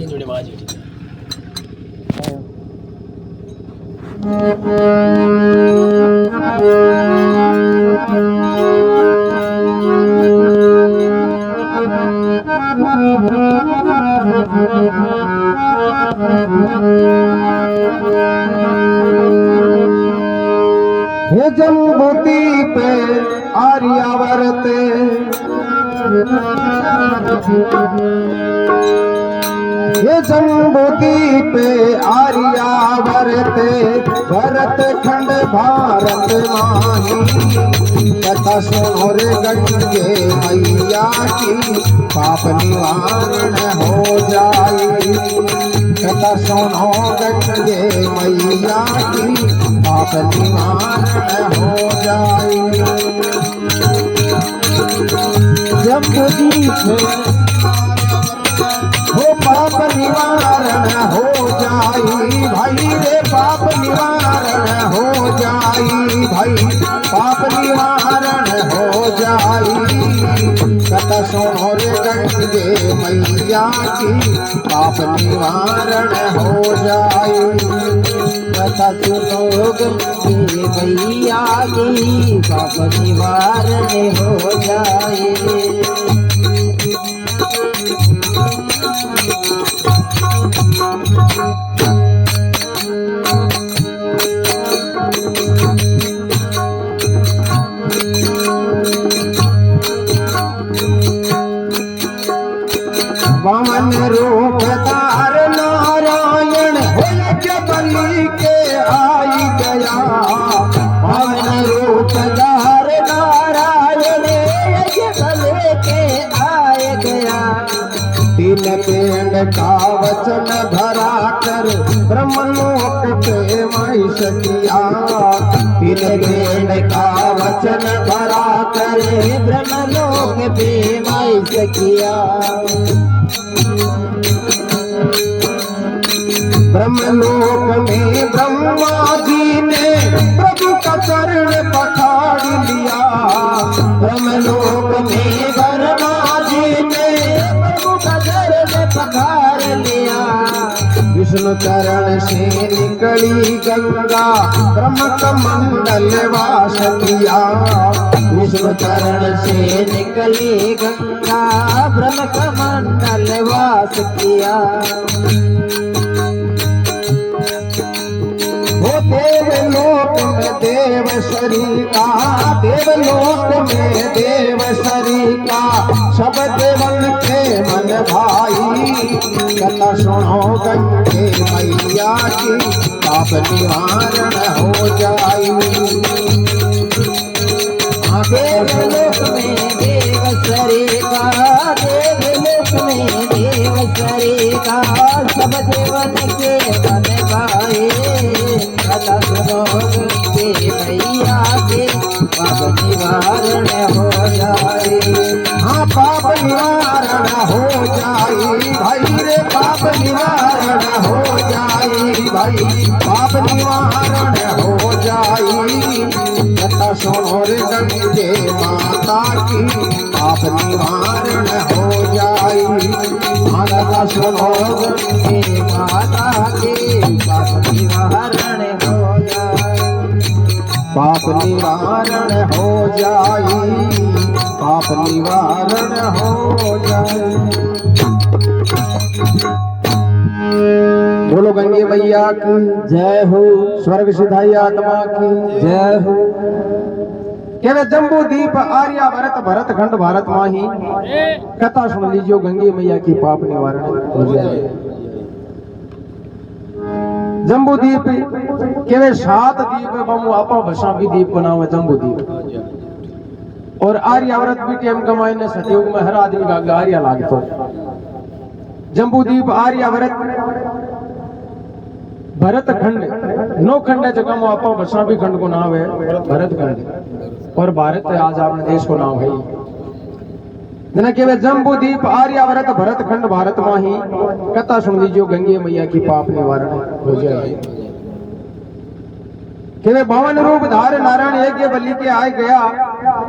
ये जोड़े बाज भी ठीक हे जम्बूती पे आर्यावर्ते ये जम्बूती पे आर्यावर्ते भरत खंड भारत माही कथा सुनो रे गंगे मैया की पाप निवारण हो जाए कथा सुनो गंगे मैया की पाप निवारण हो जाए जम्बूती पे हो पाप निवारण हो जाई भाई रे पाप निवारण हो जाई भाई पाप निवारण हो जाई कथा सुनो रे गंगे मैया की पाप निवारण हो जाई कथा सुनो गंगे मैया की पाप निवारण हो जाए वामन रूप धार नारायण यज्ञ बलि के आई गया वामन रूप धार नारायण यज्ञ बलि के आए गया तीन पेड़ का वचन भरा कर ब्रह्मलोक पे महिष किया तीन पेड़ का वचन भरा कर ब्रह्मलोक पे महिष किया ब्रह्मलोक में ब्रह्मा जी ने प्रभु का चरण पखाड़ लिया ब्रह्मलोक में ब्रह्मा जी ने प्रभु का चरण पखाड़ लिया विष्णु चरण से निकली गंगा ब्रह्म कमंडल वास किया विष्णु चरण से निकली गंगा ब्रह्म कमंडल वास किया देवलोक में देव शरीका देवलोक में देव शरीका सब देवन के मन भाई कथा सुनो गंगे मैया की पाप निवारण हो जाई देवलोक में देव शरीका देवलोक में देव शरीका सब देवन के मन भाई कथा सुनो गंगे मैया के पाप निवारण हो जाए हाँ पाप निवारण हो जाए भाई रे पाप निवारण हो जाए भाई पाप निवारण हो जाए कथा सुनो रे गंगे माता की पाप निवारण हो जाए कथा सुनो गंगे माता के पाप निवारण हो जाए पाप निवारण हो जाए पाप निवारण हो जाए बोलो गंगे मैया की जय हो स्वर्ग सिधाई आत्मा की जय हो केवे जम्बू दीप आर्या भरत भरत खंड भारत माही कथा सुन लीजिए गंगे मैया की पाप निवारण हो जाए जम्बू दीप केवे 7 दीप बमु आपा भसा भी दीप को नाम है जम्बू दीप और आर्यावर्त भी टेम कमाई ने सतयुग में हर आदमी का आर्या लागतो जम्बू दीप आर्यावर्त भरत खंड 9 खंड है जगह में आपा भसा भी खंड को नाम है भरत खंड और भारत आज अपने देश को नाम है जना केवे जम्बू दीप आर्यावर्त भरत खंड भारत माही कथा सुन लीजिए गंगे मैया की पाप निवारण हो जाए केवे भवन रूप धार नारायण यज्ञ बलि के आए गया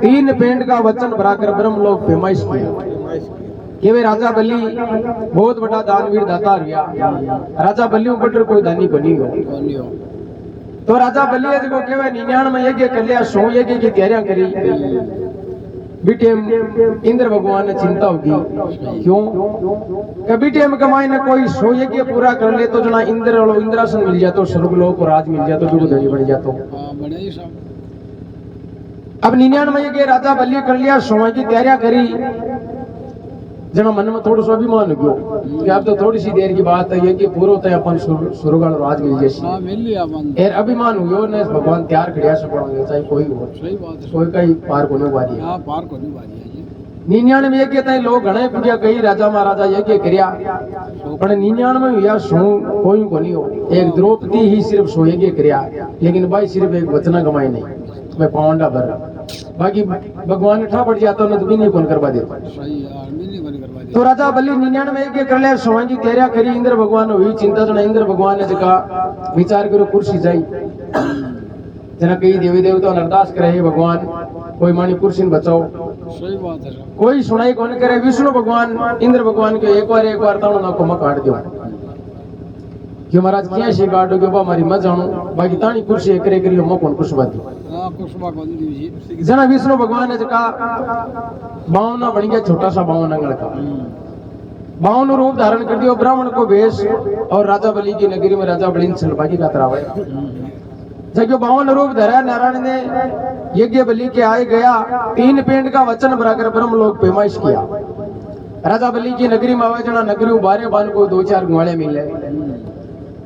3 पेंड का वचन भराकर ब्रह्मलोक पे महिष किया कि वे राजा बलि बहुत बड़ा दानवीर दाता हुआ। राजा बलि ऊपर कोई दानी को नहीं हो। तो राजा बलि है जो केवे 99 यज्ञ कर लिया, 100 यज्ञ की तैयारियां करी। बीटे इंद्र भगवान ने चिंता होगी, क्यों कभी टाइम कमाई ना कोई 100 यज्ञ पूरा कर ले तो जना इंद्र वालों इंद्रासन मिल जातो, स्वर्गलोक को राज मिल जातो, जो धनी बन जातो। अब 99 यज्ञ राजा बलि कर लिया, 100 की तैयारियां करी। जना मन में थोड़ा सा अभिमान हो गयो कि अब तो थोड़ी सी देर की बात है, यज्ञ पूरा होता है अपन स्वर्ग वालों राज मिल जैसी। एर अभिमान हुयो ने भगवान तैयार खड़िया से पड़ो, चाहे कोई हो, सही बात है, कोई कहीं पार को नहीं बारी। हां पार को नहीं बारी है। 99 यज्ञ तई लोग घणे पूजा कई राजा महाराजा यज्ञ करया, पण 99 हुआ 100 कोई को नहीं हो। एक द्रौपदी ही सिर्फ 100 यज्ञ करया, लेकिन भाई सिर्फ एक वचन कमाई नहीं, मैं पाउंडा भर, बाकी भगवान ने ठा पड़ जाता न तो भी नहीं कौन करवा देता। सही यार, नहीं कौन करवा देता। तो राजा बलि 99 यज्ञ कर ले, 100 की तैयारियां करी। इंद्र भगवान हुई चिंता, जना इंद्र भगवान ने जका विचार करो कुर्सी जाई, जना कई देवी देवता अरदास करे, हे भगवान कोई मानी कुर्सी ने बचाओ। सही बात है, कोई सुनाई कौन करे। विष्णु भगवान इंद्र भगवान के एक बार ताणो ना को मत काट दियो कि महाराज क्या से काटो के बा मारी मत जानो, बाकी ताणी कुर्सी करे करियो मो कौन कुछ बात। हां कुर्सी कौन दी जी। जना विष्णु भगवान ने जका बावना बन गया, छोटा सा बावन अंगल का बावन रूप धारण कर दियो, ब्राह्मण को वेश, और राजा बलि की नगरी में राजा बलि ने बाकी का तरावे जब 52 रूप धरा। नारायण ने यज्ञ बलि के आए गया, 3 पेंड का वचन भराकर ब्रह्म लोग पेमाइश किया। राजा बलि की नगरी में आवे, जना नगरी उबारे बान को 2-4 गुआले मिले,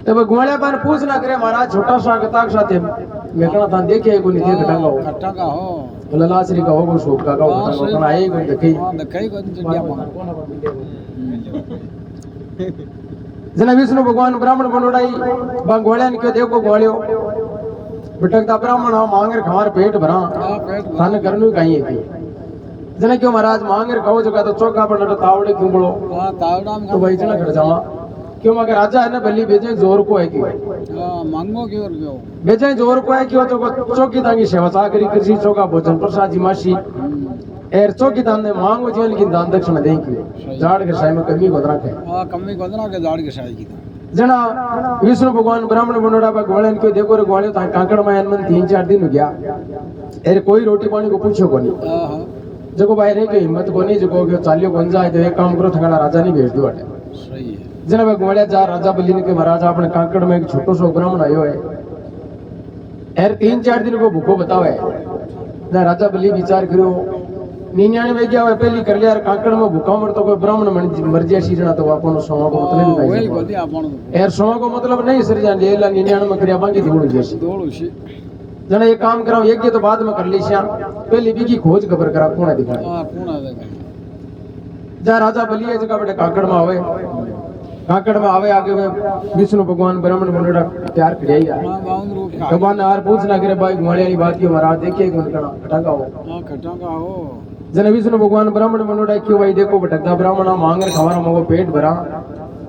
तब गुआले बान पूछ ना करे, महाराज छोटा सा गताक साथे मैं कहना था देखे को नहीं देख कटांगा हो ललाश्री का हो शोक का कटांगा आए को देखे को जडिया जना विष्णु भगवान ब्राह्मण बनोड़ाई बा गोळ्यान के देखो गोळ्यो भटकता ब्राह्मण मांगर खार पेट भरा थाने करनु काई है जना क्यों महाराज मांगर खाओ जगह तो चौका पर लट तावड़े क्यों बोलो। हां तावड़ा में तो भाई जना कर जावा क्यों मगर राजा है ना बलि बेजे जोर को है क्यों। हां मांगो क्यों बेजे जोर को है क्यों तो चौकी तांगी सेवा चाकरी कृषि चौका भोजन प्रसाद जिमाशी एर चौकी दान ने मांगो जीवन की दान दक्षिणा दें क्यों जाड़ के साय में कमी गोदरा के। हां कमी गोदरा के जाड़ के साय की जना विष्णु भगवान ब्राह्मण बनोड़ा बा गोळन के देखो रे गोळे ता काकड़ में मन 3-4 दिन हो गया एर कोई रोटी पानी को पूछो कोनी। हां जको भाई रे के हिम्मत कोनी जको के चालियो बन जाए तो एक काम करो थकाड़ा राजा नहीं भेज दो अटे। सही है जना बा गोळे जा राजा बलि ने के महाराज अपने काकड़ में एक छोटो सो ब्राह्मण आयो है एर 3-4 दिन को भूखो बतावे ना राजा बलि विचार करो 99 गया हुआ पहली कर लिया काकड़ में भूखा मर तो कोई ब्राह्मण मर जाए सीजना तो आपनो सोमा को मतलब नहीं है यार सोमा को मतलब नहीं सर जान ले ला 99 करिया बाकी दौड़ जैसी जना ये काम कराओ यज्ञ तो बाद में कर ली श्याम पहली बीकी खोज खबर करा कोना दिखाए। हां कोना दिखाए जा राजा बलि है जगह बेटा काकड़ में आवे काकड़ में आवे आगे में विष्णु भगवान ब्राह्मण बनोड़ा तैयार करिया। हां 52 रूप का भगवान आर पूछना करे भाई घोड़े वाली बात क्यों महाराज देखिए कौन करा खटांगा हो। हां खटांगा हो जना विष्णु भगवान ब्राह्मण बनोड़ा क्यों भाई देखो भटकता ब्राह्मण मांगर खवारा मगो पेट भरा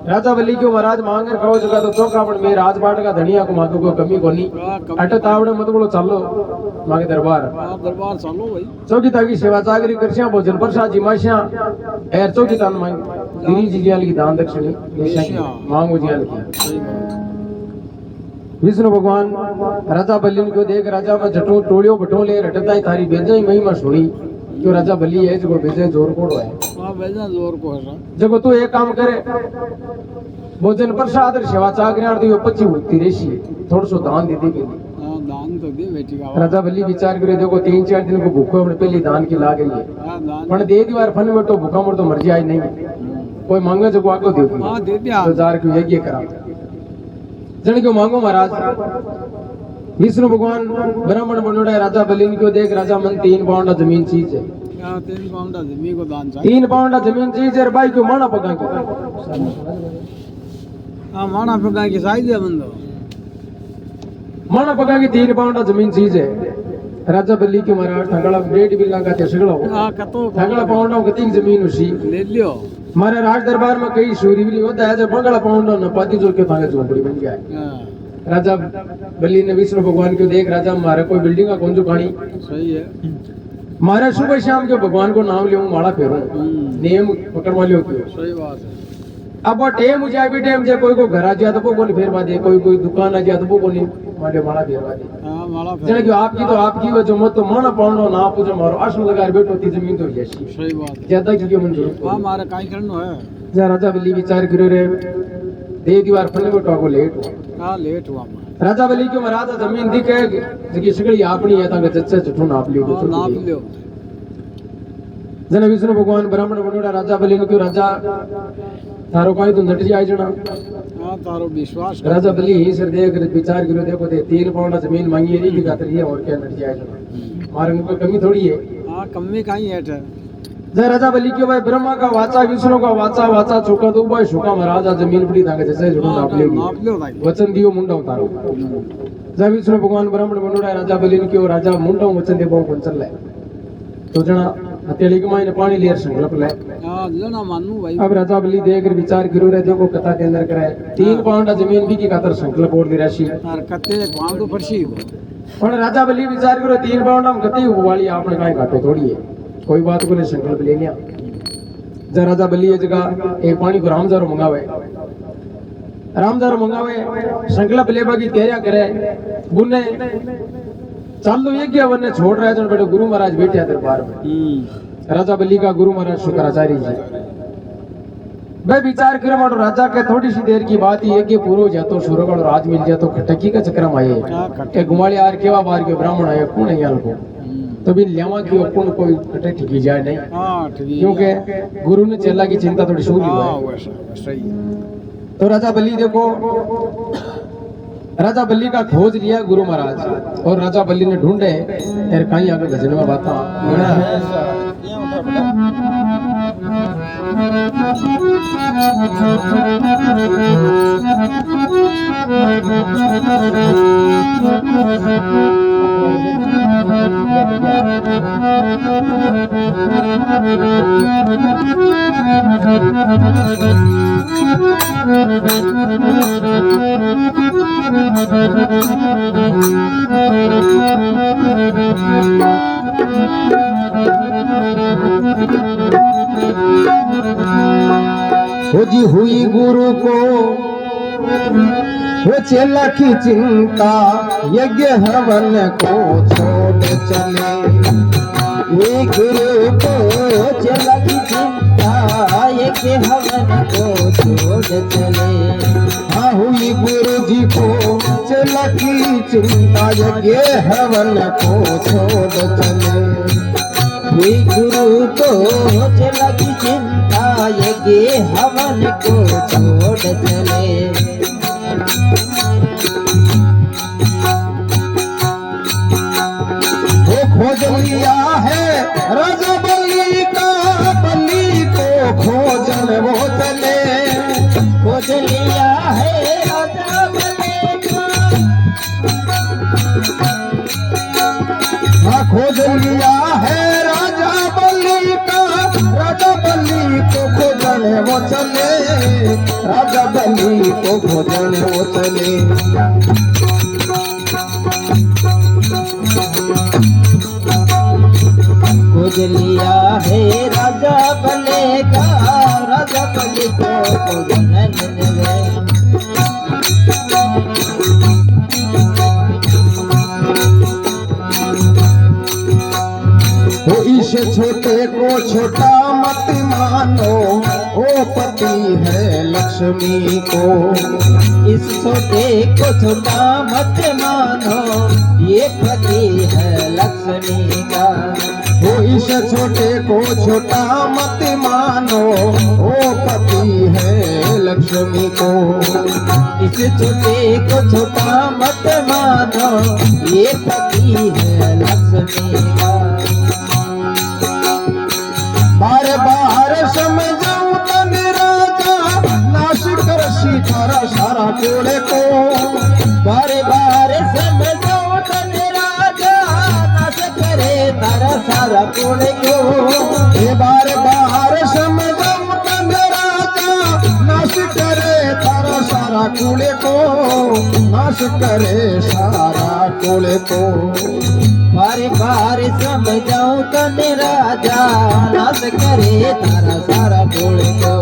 राजा बलि क्यों महाराज मांगर खाओ जगह तो चौका पर मेरे राजपाट का धनिया को मांगो को कमी कोनी अट तावड़े मत बोलो चलो मांगे दरबार दरबार चलो भाई चौकी ताकी सेवा चाकरी करसिया भोजन प्रसाद जिमाशिया एर चौकी तान मांग गिरी जियाल की दान दक्षिणी मांगो जियाल की। विष्णु भगवान राजा बलि को देख राजा में जटो टोलियो बटोले रटता ही थारी बेजाई महिमा सुनी जो राजा बलि है जो बेजे जोर कोड़ो है। हां बेजा जोर को है जब तू एक काम करे भोजन प्रसाद सेवा चाकरियां दियो 25 होती रेसी थोड़ा सो दान दे देगी। हां दान तो दे बेटी का राजा बलि विचार करे देखो 3-4 दिन को भूखो अपने पहले दान की ला गई है। हां दान पण दे दीवार फन में तो भूखा मर तो मर जाए नहीं कोई मांगे जो आको दे। हां दे दिया तो जार को यज्ञ करा जन क्यों मांगो महाराज। विष्णु भगवान ब्राह्मण बनोड़ा राजा बलि को देख राजा मन 3 पाउंड जमीन चीज है। हां 3 पाउंड जमीन को दान चाहिए 3 पाउंड जमीन चीज है भाई को माना पका के। हां माना पका के साइज है बंदो माना पका के 3 पाउंड जमीन चीज है। राजा बलि के महाराज ठगड़ा 1.5 बिल्ला का तेसगड़ो। हां कतो ठगड़ा पाउंड कती जमीन उसी ले लियो मारे राज दरबार में कई सूरी भी होता है जब बगड़ा पाउंड न पाती जो के थाने झोपड़ी बन जाए। हां राजा बलि ने विष्णु भगवान को देख राजा मारे कोई बिल्डिंग का कौन जो कहानी। सही है मारा सुबह शाम के भगवान को नाम लियो माला फेरू नियम पकड़वा लियो क्यों सही बात है। अब वो टेम जाए भी टेम जे कोई को घर आ जाए तो वो बोले फेरवा दे कोई दुकान आ जाए तो वो बोले माले माला फेरवा दे हाँ माला जने कि आपकी तो आपकी हो जो मत तो माना पाउंडो ना पूछो मारो आसन लगा बैठो ती जमीन तो जैसी सही बात है। ज्यादा की क्यों मंजूर हाँ मारे काई करनो है। जा राजा बल्ली विचार करो रे दे दीवार फने को टॉको लेट हाँ लेट हुआ मारे। राजा बल्ली क्यों महाराज जमीन दिखे जकी सगड़ी आपनी है ताके जच्चे चठू नाप लियो हाँ नाप लियो। जने विष्णु भगवान ब्राह्मण बनोड़ा राजा बल्ली ने क्यों राजा थारो काई तो नट जाए जना हाँ तारो विश्वास राजा बल्ली ही सिर देख विचार करो देखो दे 3 पाउंड जमीन मांगी है की खातिर है और क्या नट जाए जना मारे को कमी थोड़ी है। हाँ कमी काई है जय राजा बलि क्यों भाई ब्रह्मा का वाचा विष्णु का वाचा वाचा चुका तो भाई शुका महाराजा जमीन पड़ी ताके जैसे जुड़ा नाप लियो भाई वचन दियो मुंडा उतारो जय विष्णु भगवान ब्राह्मण बनोड़ा राजा बलि ने क्यों राजा मुंडा वचन दे बहु चल ले तो जना हथेली के मायने पानी लियर संकल्प ले हां लेना मानू भाई। अब राजा बलि देख कर विचार करो रे देखो कथा के अंदर करे 3 पाउंड जमीन भी की खातर संकल्प और ली राशि और कते पाउंड तो पड़सी पण राजा बलि विचार करो 3 पाउंड हम गति वाली आपने काई घाटो थोड़ी है कोई बात को ले संकल्प ले लिया जरा राजा बल्ली ये जगह एक पानी को रामजारो मंगावे संकल्प ले बाकी तैयारियां करे बुने चालू ये क्या वने छोड़ रहा है जन बड़े गुरु महाराज बैठे हैं दरबार में राजा बल्ली का गुरु महाराज शुक्राचार्य जी भाई विचार करो मारो राजा के थोड़ी सी देर की बात ही है कि पूरो जा तो शुरू राज मिल जाए तो खटकी का चक्र में आए घुमाड़ी यार केवा बार के ब्राह्मण आए कौन है यहाँ को तो भी लेवा की अपन कोई कटे ठगी जाए नहीं। हाँ, क्योंकि गुरु ने चेला की चिंता थोड़ी सूझी हुई है। तो राजा बल्ली देखो राजा बल्ली का खोज लिया गुरु महाराज और राजा बल्ली ने ढूंढे यार कहीं आगे गजन में बात खोजी हुई गुरु को वो चेला की चिंता यज्ञ हवन को छोड़ चले ये गुरु को चेला की चिंता यज्ञ हवन को छोड़ चले। हाँ हुई गुरु जी को चेला की चिंता यज्ञ हवन को छोड़ चले हुई गुरु को चेला की चिंता यज्ञ हवन को छोड़ चले। वो खोज लिया है राजा बल्ली का बल्ली को खोजन वो चले खोज लिया है राजा बल्ली का हाँ खोज लिया है राजा बल्ली को खोजन वो चले राजा बल्ली को खोजन वो चले। खोज लिया है राजा बल्ली का राजा बल्ली को खोजन चले। वो इस छोटे को छोटा मत मानो ओ पति है लक्ष्मी को इस छोटे को छोटा मत मानो ये पति है लक्ष्मी का। वो इस छोटे को छोटा मत मानो ओ पति है लक्ष्मी को इस छोटे को छोटा मत मानो ये पति है लक्ष्मी का। बार बार समझाऊं तन राजा नाश कर सीतारा सारा कोड़े को बारे बारे समझाओ तन राजा नाश करे तारा सारा कोड़े को। ये बार बार समझाऊं तन राजा नाश करे तारा सारा कूड़े को नाश करे सारा कुल को बारी बारी समझाऊं तने राजा नाश करे तारा सारा कुल को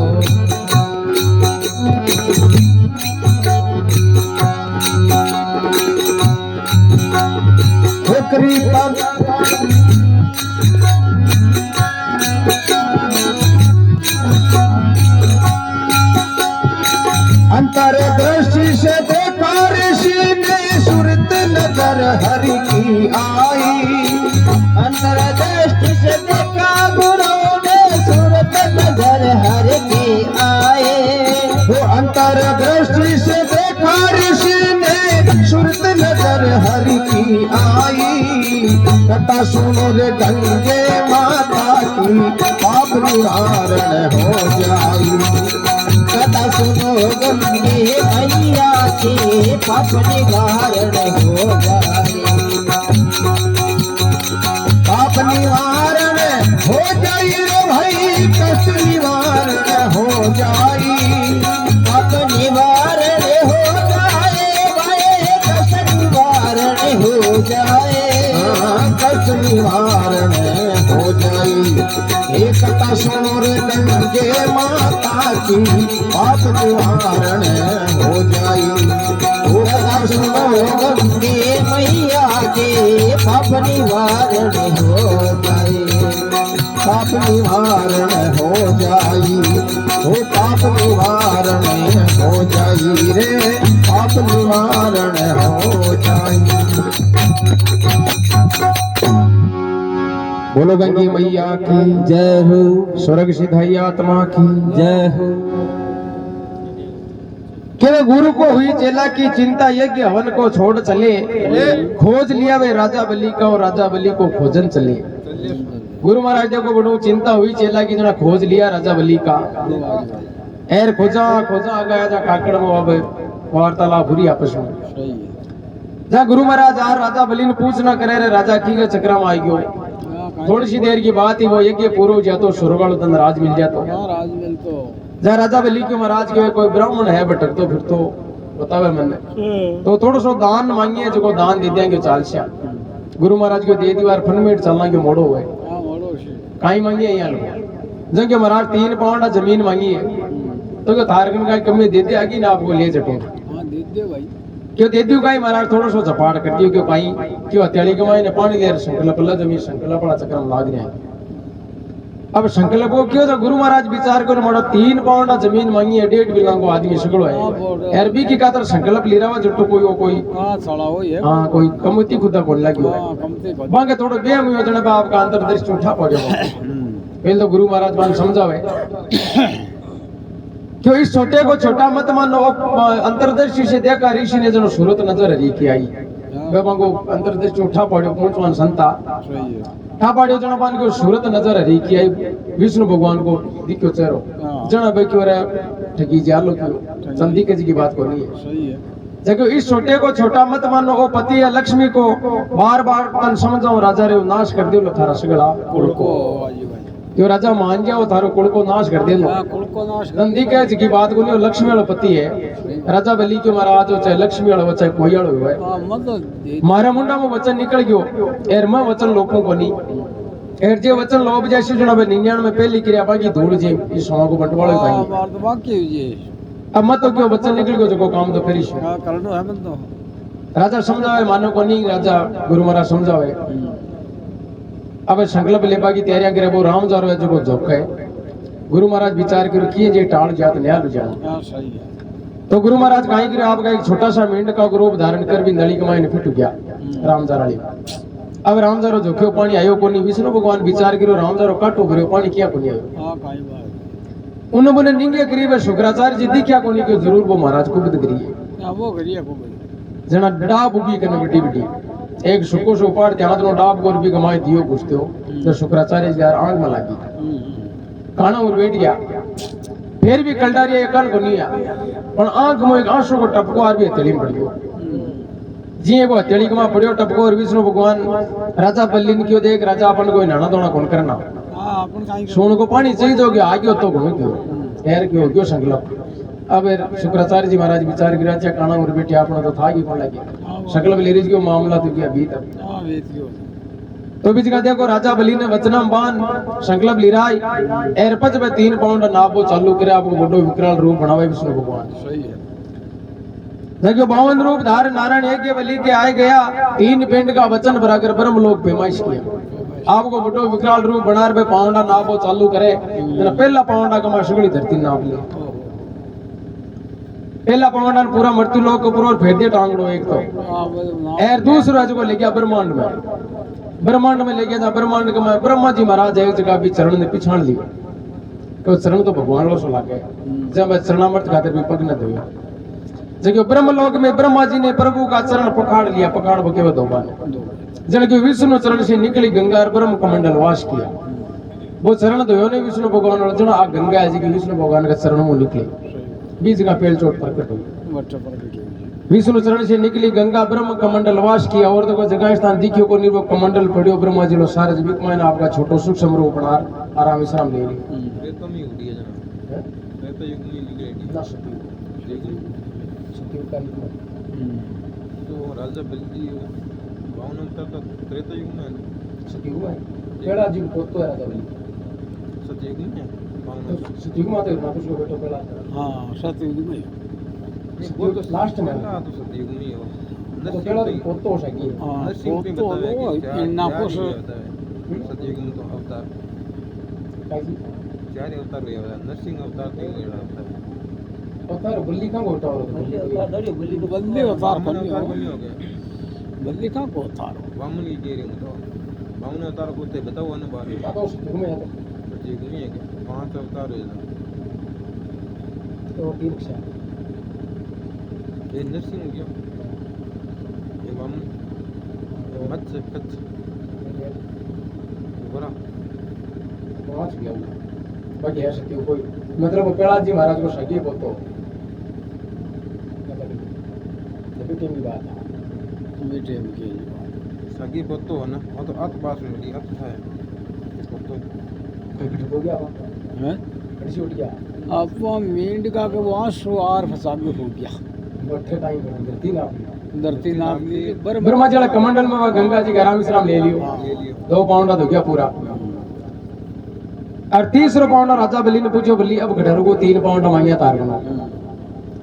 ठोकरी पंख अंतर दृष्टि से देखा ऋषि ने सुरत नजर हरि की आई अंतर दृष्टि से देखा गुरु ने सूरत नजर हर की आए वो अंतर दृष्टि से देखा ऋषि ने सुरत नजर हरि की आई कथा सुनो रे गंगे माता की पाप निवारण हो जाई कथा सुनो गंगे मैया के पाप निवारण हो जाए पाप निवारण हो जाई रे भाई कष्ट निवारण हो जाई पाप निवारण हो जाए भाई कष्ट निवारण हो जाए कष्ट निवारण हो जाई एक कथा सुनो रे गंगे माता की पाप निवारण हो जाई वो कथा सुनो गंगे मैया के पाप निवारण हो जाए पाप निवारण हो जाई वो पाप निवारण हो जाई रे पाप निवारण हो जाई बोलो गंगे मैया की जय हो स्वर्ग सिधाई आत्मा की जय हो केवल गुरु को हुई चेला की चिंता यज्ञ हवन को छोड़ चले खोज लिया वे राजा बलि का और राजा बलि को खोजन चले गुरु महाराज को बड़ू चिंता हुई चेला की जना खोज लिया राजा बलि का एर खोजा खोजा आ गया जा काकड़ में अब वार्तालाप हुई आपस में सही है जा गुरु महाराज आ राजा बलि ने पूछ ना करे रे राजा की के चक्रा में आई गयो थोड़ी सी देर की बात ही वो यज्ञ पूरा हो जातो सुरगल तन राज मिल जातो राजमहल तो जा राजा बलि के महाराज के कोई ब्राह्मण है भटक तो फिर तो बतावे मैंने तो थोड़ा सो दान मांगिए जो दान दे देंगे चाल से गुरु महाराज को दे दीवार फन मिनट चलना के मोड़ो हुए कहीं मांगी है यहाँ लोग जब के महाराज 3 पाउंड जमीन मांगी है तो क्या थारकन का कमी देते आगे ना आपको ले चटो हाँ दे दे भाई क्यों दे दियो कहीं महाराज थोड़ा सो झपाट कर दियो क्यों कहीं क्यों हत्याली कमाई ने पानी दे संकल्प पल्ला जमीन संकल्प पड़ा चक्र में लाग रहा है अब संकल्प को क्यों था गुरु महाराज विचार करो मोड़ा 3 पाउंड जमीन मांगी है 1.5 बिल्ला को आदमी सगड़ो है अरबी की कातर संकल्प ले रहा जट्टो कोई हाँ सड़ा हो ये हाँ कोई कमती खुदा बोल लगी हाँ कमते को बांगे थोड़ा बेम हुई जने बा आपका अंतर्दृष्टि उठा पड़े पहले तो गुरु महाराज मान समझावे क्यों इस छोटे को छोटा मत मानो अंतर्दृष्टि से देखा ऋषि ने जनो सूरत नजर हरी की आई बाबा को अंतर्दृष्टि उठा पड़े पहुंचवान संता सही है ठा पाड़ियो जना पान को सूरत नजर हरी की आई विष्णु भगवान को दिखो चेहरो जना भाई क्यों रे ठगी जालो क्यों चंदी के जी की बात करनी है सही है जब इस छोटे को छोटा मत मानो वो पति है लक्ष्मी को बार बार तन समझाओ राजा रे नाश कर दियो थारा सगड़ा कुल को जो राजा मान जाओ थारो कुल को नाश कर दियो कुल को नाश नंदी के जी की बात को लक्ष्मी वाला पति है राजा बलि के महाराज हो चाहे लक्ष्मी वाला हो चाहे कोई वाला हो हाँ मतलब मारा मुंडा में वचन निकल गयो एर में वचन लोगों को नहीं एर जे वचन लोभ जैसे जना 99 में पहली क्रिया बाकी धूल जे इस समा को बंटवाड़ो हाँ भाई बार तो बाकी हुई ये अब मत तो क्यों वचन निकल गयो जो काम तो फिर हाँ करनो है मन तो राजा समझावे मानो को नहीं राजा गुरु महाराज समझावे अब संकल्प लेबा की तैयारियां करे वो राम जारो है जो झोक है गुरु महाराज विचार करो किए जे टाल जात न्याल जान हाँ सही है तो गुरु महाराज कहीं करे आपका एक छोटा सा मेंढक का रूप धारण कर भी नली कमाई ने फिट गया रामजाराली अब रामजारो झोक्यो पानी आयो कोनी विष्णु भगवान विचार करो रामजारो काटो भरियो पानी क्या कोनी आयो हाँ काई बात उन्होंने निंगे करीब शुक्राचार्य जी दिखा कोनी के जरूर वो महाराज को बुद्ध करिए हाँ वो करिए को भाई जना डाब उगी करने बेटी बेटी एक सुको से उपाड़ त्याग नो डाब गोर भी कमाई दियो घुसते हो तो शुक्राचार्य जी यार आंख में लगी काना और बैठ गया फिर भी कलडारिया एक कान को नहीं आ पण आंख में एक आंसू को टपको आर भी हथेली में पड़ गयो जी वो हथेली में पड़ियो टपको और विष्णु भगवान राजा बल्ली ने क्यों देख राजा अपन को नाना दोना कौन करना हाँ अपन काई सोन को पानी चाहिए तो गया आगे तो घूम गयो खैर क्यों क्यों संकल्प अब शुक्राचार्य जी महाराज विचार गिराचा काना और बेटे अपना तो था ही कौन लगे शकल बलेरी जी को मामला तो क्या बीत हाँ वेत गयो तो बीच का देखो राजा बलि ने वचनम बान संकल्प लिराई एरपच में 3 पाउंड नापो चालू करे आपको बड़ो विकराल रूप बनावे विष्णु भगवान सही है देखो 52 रूप धार नारायण यज्ञ बलि के आए गया 3 पिंड का वचन भराकर ब्रह्म लोक पैमाइश किया आपको बड़ो विकराल रूप बना रहे पाउंडा नापो चालू करे तेरा पहला पाउंडा कमा सगड़ी धरती नाप ले पहला पाउंडा पूरा मृत्यु लोक को पूरा फेर दे टांगड़ो एक तो और दूसरा जो ले गया ब्रह्मांड में ले गया था ब्रह्मांड के में ब्रह्मा जी महाराज एक जगह भी चरण ने पिछाड़ लिया तो चरण तो भगवान लो सुला के जब चरणामृत खातिर भी पग न धोया जब ब्रह्मलोक में ब्रह्मा जी ने प्रभु का चरण पकड़ लिया पकड़ बके वो दोबान जन के विष्णु चरण से निकली गंगा और ब्रह्म कमंडल वास किया वो चरण धोयो ने विष्णु भगवान और जन आ गंगा जी के विष्णु भगवान का चरण में निकले बीच का पेल चोट प्रकट हुई विष्णु चरण से निकली गंगा ब्रह्म कमंडल वास किया और देखो जगह स्थान दिखियो को निर्भो कमंडल पड़ियो ब्रह्मा जी लो सारे जीविक मैंने आपका छोटो सूक्ष्म रूप बना आराम विश्राम ले ली रेतो में उड़ी है जना रेतो युग में निकलेगी ना सती का तो राजा बलि बावन अंतर तक त्रेता युग में सती हुआ है केड़ा जी को तो है राजा बलि सतयुग में बावन सती हुआ तो ना कुछ बेटो पहला हाँ सतयुग में वो तो लास्ट में पहला तो सतयुग में हो तो केड़ा को तो सकी हाँ नरसिंह पे तो बताया कि क्या इन्ना क्या कुछ नहीं होता है सतयुग में तो अवतार काई चार अवतार ले होता है नरसिंह अवतार तो ये होता है पता है बल्ली कहां होता है बल्ली अवतार वामन बल्ली अवतार हो बनी हो गया बल्ली कहाँ को अवतार हो वामन की कह रही हूँ तो वामन अवतार को ते बताओ ना बारे में तो सती में है सतयुग में है क्या 5 अवतार है तो तीन से ये नरसिंह हो गया ये वामन मत्स्य कच्छ बड़ा पहुंच गया बाकी है सती कोई मतलब कैलाश जी महाराज को सगी बोतो देखो की बात है बेटे के सगी पोतो है ना वो तो अत पास में लगी अत है पोतो कोई हो गया हैं कैसे उठ गया अब वो मींड का के वहाँ सुआर फंसा के हो गया बैठे टाइम पर धरती ना धरती नाप ली ब्रह्मा जी कमंडल में वह गंगा जी का राम विश्राम ले लियो ले लियो 2 पाउंड हो गया पूरा और 30 पाउंड राजा बलि ने पूछो बलि अब घड़रू को 3 पाउंड मांगिया तार बना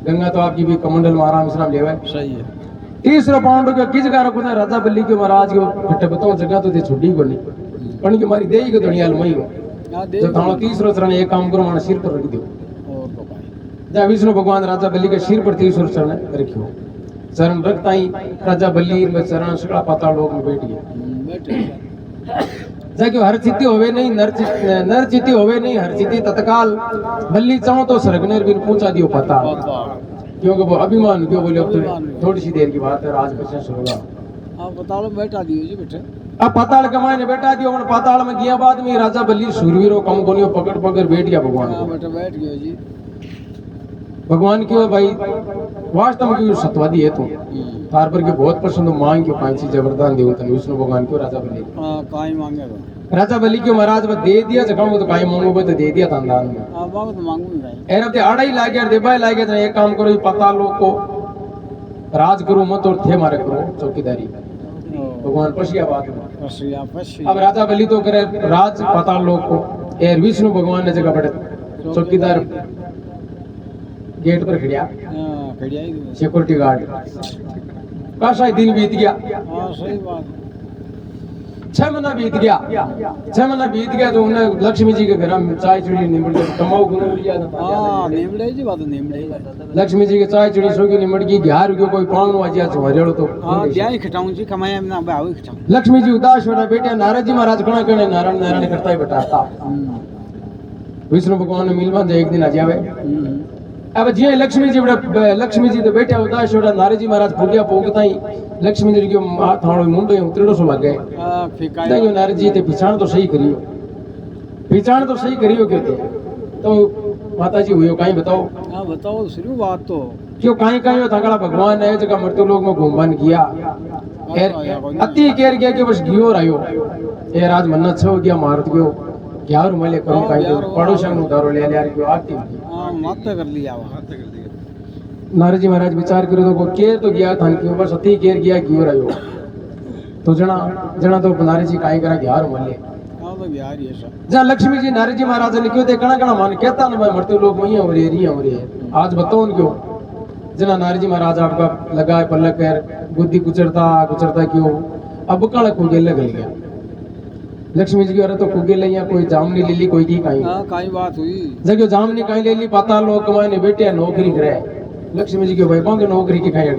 गंगा तो आपकी भी कमंडल में आराम विश्राम ले सही है 30 पाउंड के किस कार को राजा बलि के महाराज को फटे बताओ जगह तो दे छुट्टी को नहीं पण की मारी देई के दुनिया लमई हो जो थानो 30 चरण एक काम करो माने सिर पर रख दो और तो भाई जब विष्णु भगवान राजा बलि के सिर पर 30 चरण रखियो चरण रखता ही राजा बलि में चरण सगड़ा पाताल लोक में बैठ गया बैठे जाके हर चित्ती होवे नहीं नर चित्ती होवे नहीं हर चित्ती तत्काल बल्ली चाहो तो सरगनेर बिन पूछा दियो पता क्योंकि वो अभिमान क्यों बोले अब तो थोड़ी सी देर की बात है राज बच्चा होगा आप बता लो बैठा दियो जी बेटे अब पाताल कमाए ने बेटा दियो मन पाताल में गया बाद में राजा बल्ली सूरवीरों कम कोनियो पकड़ पकड़ बैठ गया भगवान हाँ बेटा बैठ गयो जी भगवान क्यों भाई वास्तव में क्यों सत्वादी है तू तार पर के बहुत पसंद मांग क्यों पांची जबरदस्ती देव तन विष्णु भगवान क्यों राजा बल्ली हाँ काई मांगेगा राजा बलि क्यों महाराज वो दे दिया जगह वो तो काई मांगो वो तो दे दिया था दान में आप बाबा तो मांगू भाई एर अब ते आड़ा ही लाग गया देबाई लाग गया एक काम करो ये पता लोग को राज करो मत और थे मारे करो चौकीदारी भगवान पशिया बात में पशिया पशी अब राजा बलि तो करे राज पता लोग को एर विष्णु भगवान ने जगह बड़े चौकीदार गेट पर खड़िया हाँ खड़िया ही दो सिक्योरिटी गार्ड काशा दिन बीत गया हाँ सही बात 6 महीना बीत गया 6 महीना बीत गया तो उन्हें लक्ष्मी जी के घर में चाय चुड़ी निमड़ गई कमाऊ गुरु लिया हाँ निमड़े जी बात निमड़े लक्ष्मी जी के चाय चुड़ी सो की निमड़ गई ग्यार को कोई पावन वाजिया तो हरियाणो तो हाँ क्या ही खटाऊं जी कमाया ना भाई खटाऊं लक्ष्मी जी उदास हो रहा बेटे नारद जी महाराज कणा कणे नारायण नारायण करता ही बताता विष्णु भगवान ने मिलवान एक दिन आ जावे अब जी लक्ष्मी जी तो बैठे उदास हो रहा नारद जी महाराज पूजा पोगता ही लक्ष्मी जी के हाथ हाड़ो मुंडो उतरेड़ो सो लग गए हाँ फिका नहीं नारद जी ते पिछाण तो सही करियो कहते तो माता जी हुयो काई बताओ हाँ बताओ शुरू बात तो क्यों काई काई थंगड़ा भगवान है जगह मृत्यु लोक में घूमन किया अति केर गया कि बस गियो रहियो ए राज मन्नत छो गया मारत गयो यार मले करो काई पड़ोसन नु दारो ले यार क्यों आती हाँ माते कर लिया वहाँ हाथ कर दिया नारजी महाराज विचार करो तो को केर तो गया था क्यों बस अति केर गया क्यों रहो तो जना जना तो नारजी काई करा यार मले हाँ तो यार ये सब जहाँ लक्ष्मी जी नारजी महाराज ने क्यों देखना कना मान कहता ना मैं मरते लोग वही हो रही आज बताओ उनको जना नारजी महाराज आपका लगा पल्लक कर बुद्धि कुचरता कुचरता क्यों अब काला कुगे लग गया लक्ष्मी जी की तो कुगे ले या कोई जामनी ले ली कोई की काई हाँ काई बात हुई जगह जामनी काई ले ली पाताल लोक कमाए ने बेटे नौकरी करे लक्ष्मी जी के भाई पांग नौकरी की खाई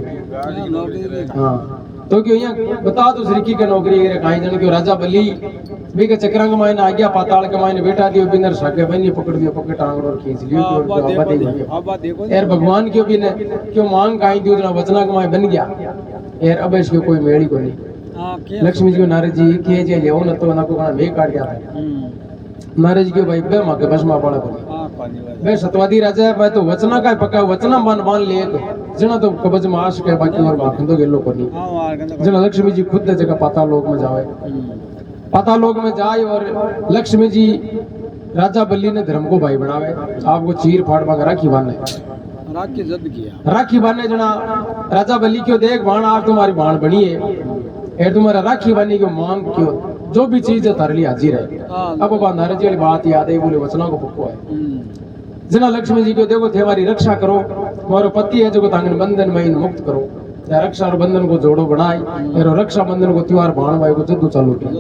नौकरी हाँ तो क्यों यहाँ बता दो श्रीकी के नौकरी करे काई जन क्यों राजा बलि भी के चक्रांग माय ने आ गया पाताल के माय ने बैठा दियो बिनर सके बनी पकड़ दियो पकड़ टांग और खींच लियो अब देखो यार भगवान क्यों भी ने क्यों मांग काई दियो जना वचना के माय बन गया यार अब इसको कोई मेड़ी को नहीं हाँ लक्ष्मी जी को नारद जी के जे ले न तो ना को ना मे काट गया नारद जी के भाई बे मां के बस में पड़ा को हाँ पानी वाला बे सतवादी राजा है भाई तो वचना का पक्का वचना मान मान ले जना तो कबज मास के बाकी और माखन तो गेलो को नहीं हाँ मार के जना लक्ष्मी जी खुद जगह पाताल लोक में जावे पाताल लोक में जाए और लक्ष्मी जी राजा बलि ने धर्म को भाई बनावे आपको चीर फाड़ मांग राखी बांधे राखी जद किया राखी बांधने जना राजा बलि क्यों देख बाण आप तुम्हारी बाण बनी है ए तुम्हारा राखी बांधने की मांग क्यों जो भी चीज है तारे लिए हाजिर है हाँ अब नारद जी वाली बात याद है बोले वचना को पक्को है जना लक्ष्मी जी को देखो थे हमारी रक्षा करो तुम्हारा पति है जो तांगन बंधन में मुक्त करो या रक्षा और बंधन को जोड़ो बनाए और रक्षा बंधन को त्योहार बाण भाई को जद्दू चालू किया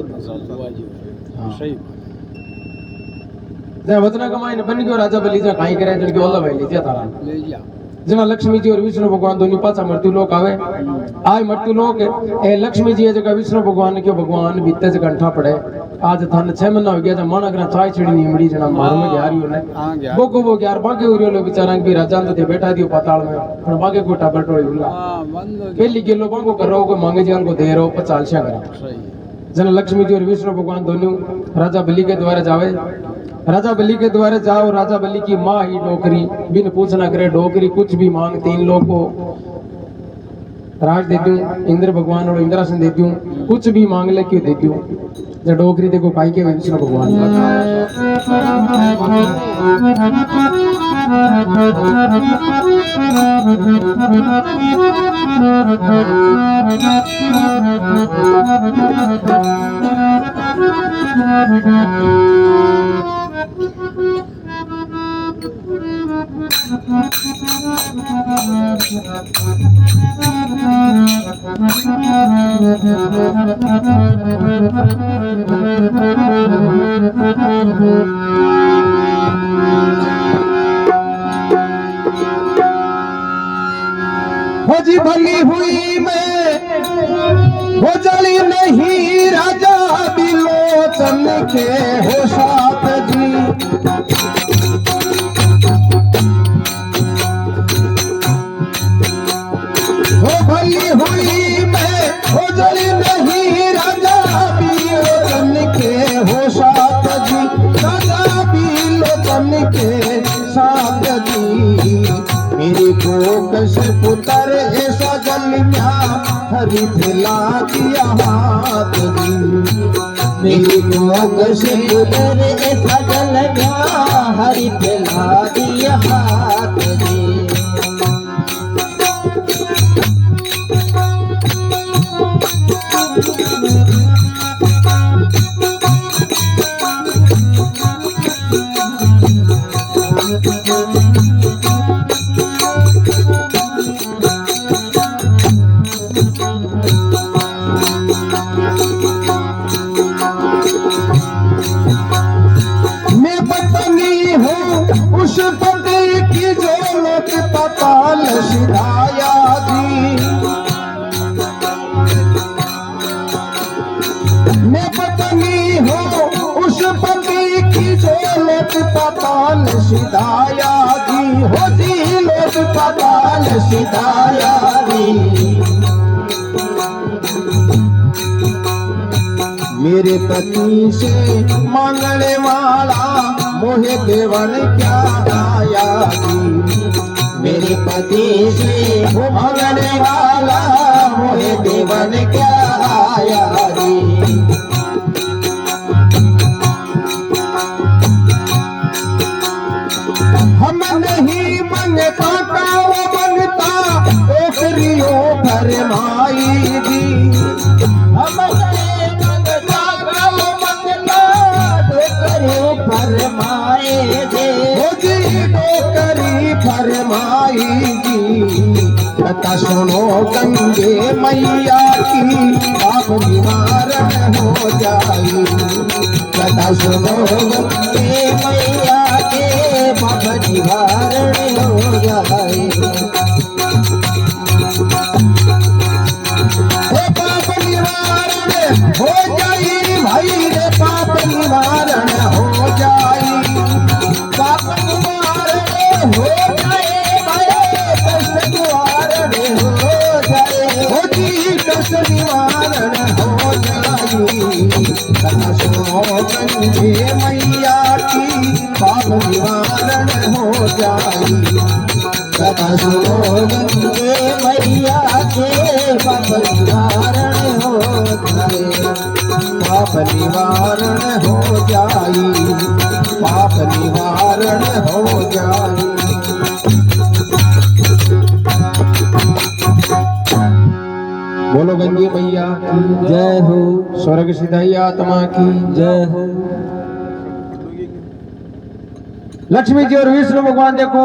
सही जहाँ वचना कमाई ने बन गयो राजा बलि जा काई करे जन के ओला भाई लीजिया तारा ले लिया जना लक्ष्मी जी और विष्णु भगवान दोनों पाछा मृत्यु लोक आवे आय मृत्यु लोक ए लक्ष्मी जी जगह विष्णु भगवान के भगवान बीते जगह कंठा पड़े आज थाने 6 महीना हो गया जब माना ग्रह चाय छिड़ी नीमड़ी जना मार में गया रही ने हाँ गया वो यार बागे उरियो बेचारा भी राजा ने बैठा दियो पाताल में पर बागे को टाबर टोड़ी उल्ला हाँ बंद हो गया पहली के लोगों को करो को मांगे जान को दे रहो 50 करा सही जना लक्ष्मी जी और विष्णु भगवान दोनों राजा बलि के द्वारा जावे राजा बलि के द्वारा जाओ राजा बलि की माँ ही डोकरी बिन पूछना करे डोकरी कुछ भी मांग 3 लोग को राज दे दूं इंद्र भगवान और इंद्रासन दे दूं कुछ भी मांग ले क्यों दे दूं जब डोकरी देखो काई के विष्णु भगवान हो जी भली हुई मैं हो जली नहीं राजा बिलोचन के हो साथ जी हो भली हुई मैं हो जली नहीं राजा बिलोचन के हो साथ जी राजा बिलोचन के साथ जी मेरी कोकश पुत्र ऐसा जल क्या हरि फैला दिया हाथ जी मेरी कोकश पुत्र ऐसा जल क्या हरि फैला दिया हाथ जी मैं पत्नी हूँ उस पति की जो लोक पाताल सिधाया जी मैं पत्नी हूँ उस पति की जो लोक पाताल सिधाया जी हो जी लोक पाताल सिधाया जी मेरे पति से मांगने वाला मोहे देवन क्या आया जी मेरे पति से मांगने वाला मोहे देवन क्या आया जी डोकरी फरमाई जी कथा सुनो गंगे मैया की पाप निवारण हो जाई कथा सुनो गंगे मैया के पाप निवारण हो जाए पाप निवारण हो जाई भाई रे पाप निवारण हो जाई पाप निवारण हो जाए भाई कष्ट निवारण हो जाए हो जी कष्ट निवारण हो जाई कथा सुनो गंगे मैया की पाप निवारण हो जाई कथा सुनो गंगे मैया के पाप निवारण हो जाए पाप निवारण हो जाई पाप निवारण हो जाई बोलो गंगे मैया की जय हो स्वर्ग सिधाई आत्मा की जय हो लक्ष्मी जी और विष्णु भगवान देखो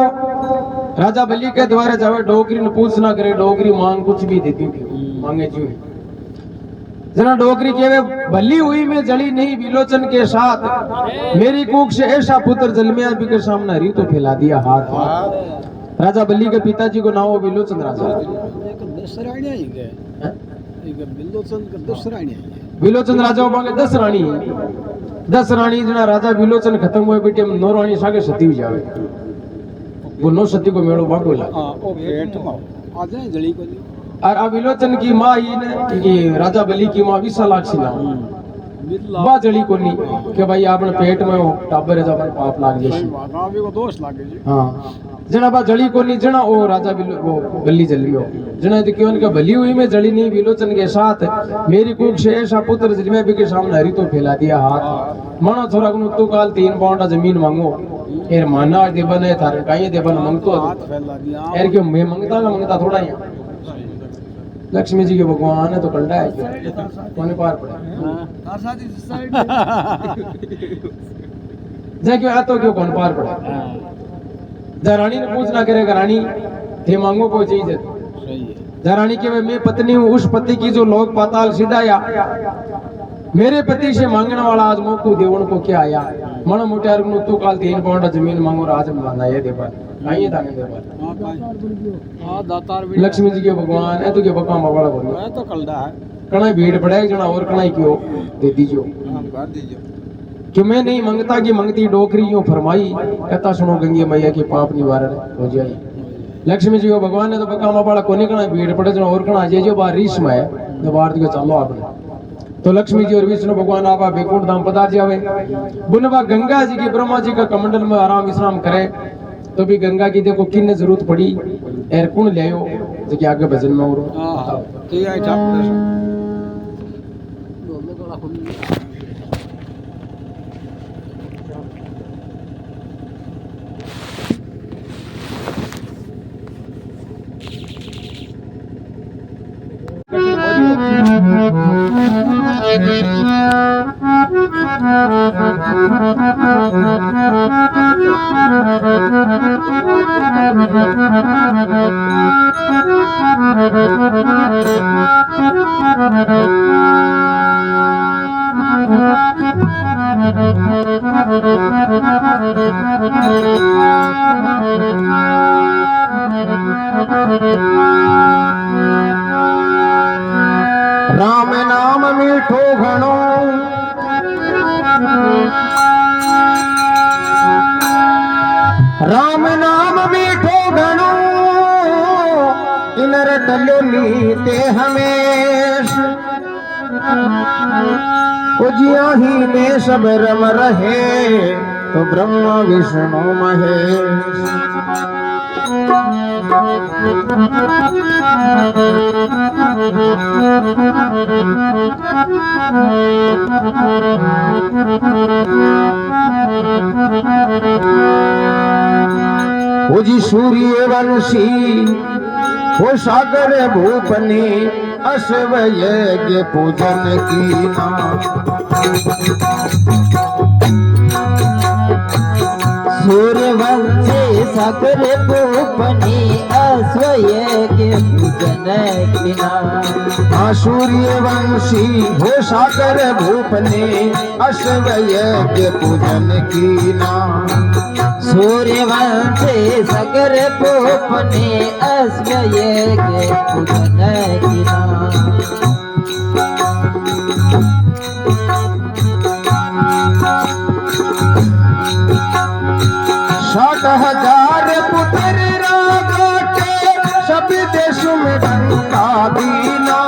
राजा बलि के द्वारा जावे डोकरी ने पूछना करे डोकरी मांग कुछ भी देती थी मांगे जी जना डोकरी केवे भली हुई में जली नहीं विलोचन के साथ मेरी कूख से ऐसा पुत्र जन्मिया भी के सामने री तो फैला दिया हाथ राजा बलि के पिताजी को नाम विलोचन राजा विलोचन राजा मांगे 10 रानी 10 रानी जना राजा विलोचन खत्म हुए बेटे 9 रानी सागे सती हो जावे वो 9 सती को मेड़ो बाटो ला और अब विलोचन की माँ ही ने कि राजा बलि की माँ 20 लाख सी नाम बा जड़ी को नहीं कि भाई आपने पेट में हो टाबर है जब पाप लाग जैसी हाँ जना बा जड़ी को नहीं जना ओ राजा वो बलि जलियो जना तो क्यों इनका भली हुई में जड़ी नहीं विलोचन के साथ मेरी कूख से ऐसा पुत्र जिसमें भी के सामने हरी तो फैला दिया हाथ मानो थोड़ा गुण तो काल 3 पाउंड जमीन मांगो एर माना देवन है थारे काई देवन मांगतो एर क्यों मैं मांगता थोड़ा ही लक्ष्मी जी के भगवान है तो कंडा है कोने पार पड़े जय क्यों आतो क्यों कौन पार पड़े जा रानी ने पूछना करेगा रानी थे मांगो को चीज जा रानी के मैं पत्नी हूँ उस पति की जो लोक पाताल सिधाया मेरे पति से मांगने वाला आज मोकू देवन को क्या आया मनो मोटे तू काल 3 पाउंड जमीन मांगो राज मांगा ये देवर आइए दाने देवर लक्ष्मी जी के भगवान है तो के बका मवाड़ा बोलो तो कलदा है कणाई भीड़ पड़े जना और कणाई क्यों दे दीजियो कर दीजिए कि मैं नहीं मांगता कि मंगती डोकरी यूं फरमाई कहता सुनो गंगे मैया की पाप निवारण हो जाए लक्ष्मी जी को भगवान ने तो बका मवाड़ा कोनी कणाई भीड़ पड़े जना और कणा जे जो बार रीस में तो बार को चालो आपने तो लक्ष्मी जी और विष्णु भगवान आपा बेकुंठ धाम पधार जावे बुनवा गंगा जी की ब्रह्मा जी का कमंडल में आराम विश्राम करे तो भी गंगा की देखो किन्ने जरूरत पड़ी एर कुण लियो जो कि आगे भजन में और हां ठीक है चाप राम नाम मीठो घणो राम नाम मीठो घणो इन रटलो नीते हमेश उजिया ही में सब रम रहे तो ब्रह्मा विष्णु महेश वो जी सूर्य वंशी वो सागर भूपनी अश्व यज्ञ पूजन की सूर्यवंशी सागर भूपनी अश्वय के पूजन किना सूर्यवंशी हो सागर भूपने अश्वय के पूजन कीना सूर्यवंशी सागर भूपनी अश्वय के पूजन किना 60,000 पुत्र राजा के सभी देशों में डंका दीना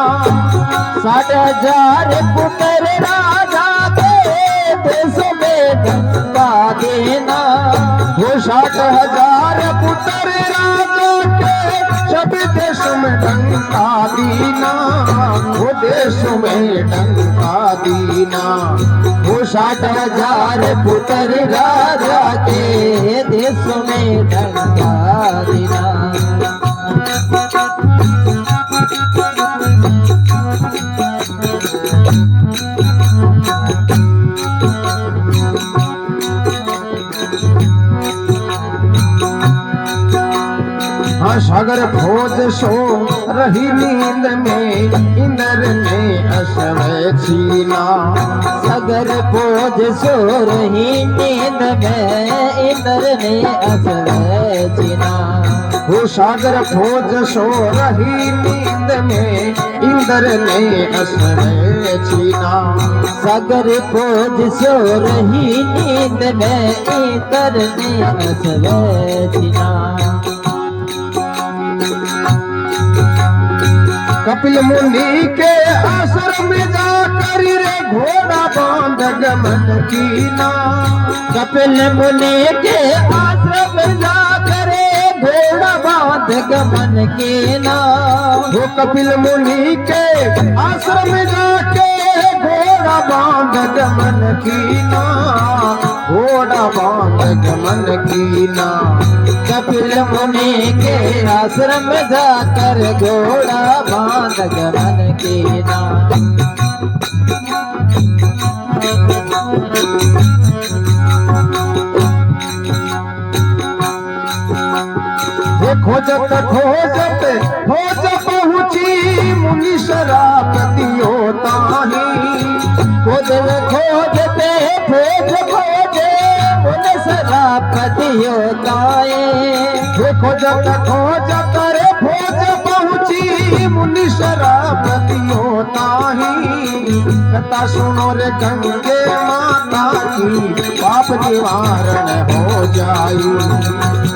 60,000 पुत्र राजा के देशों में डंका देना वो 60,000 पुत्र राजा के सभी देशों में डंका दीना वो देशों में डंका दीना वो 60,000 पुत्र राजा के देशों में डंका देना सागर खोज सो रही नींद में इंद्र ने अश्वय छीना सागर खोज सो रही नींद में इंद्र ने अश्वय छीना वो सागर खोज सो रही नींद में इंद्र ने अश्वय छीना सागर खोज सो रही नींद में इंद्र ने अश्वय छीना कपिल मुनि के आश्रम में जाकर रे घोड़ा बांध गमन कीना कपिल मुनि के आश्रम में जाकर घोड़ा बांध गमन कीना वो कपिल मुनि के आश्रम में जाके घोड़ा बांध गमन कीना घोड़ा बांध गमन कीना कपिल मुनि के आश्रम जाकर घोड़ा बांध गमन कीना खोजत खोजत खोज पहुँची मुनि शरापतियो ताही खोजत खोजते खोज खोजे मुनि शरापतियो ताए खोजत खोजत रे खोज पहुँची मुनि शरापतियो ताही कथा सुनो रे गंगे माता की पाप निवारण हो जाई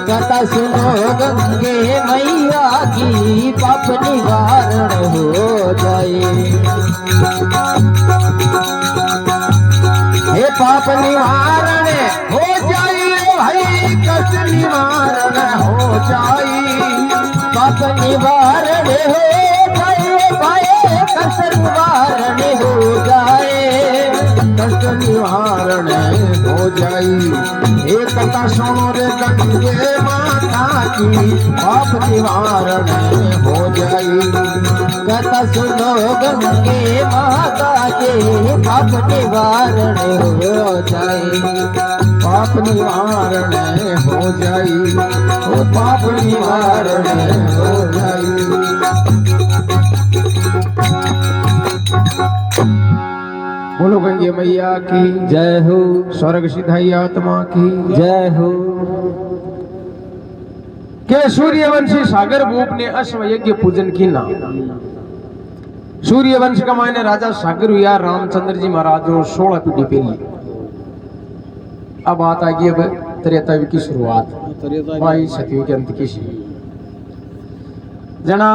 कथा सुनो गंगे मैया की पाप निवारण हो जाए हे पाप निवारण हो जाई भाई कष्ट निवारण हो जाई पाप निवारण हो जाए भाई कष्ट निवारण हो जाए कष्ट निवारण हो जाई एक कथा सुनो रे गंगे माता की पाप निवारण हो जाई कथा सुनो गंगे माता के पाप निवारण हो जाए पाप निवारण हो जाई ओ पाप निवारण हो जाई बोलो गंगे मैया की जय हो स्वर्ग सिधाई आत्मा की जय हो के सूर्यवंशी सागर भूप ने अश्व यज्ञ पूजन की ना सूर्यवंश का मायने राजा सागर हुआ रामचंद्र जी महाराज 16 पीढ़ी पहले अब बात आ गई अब त्रेता युग की शुरुआत भाई सतयुग के अंत की जना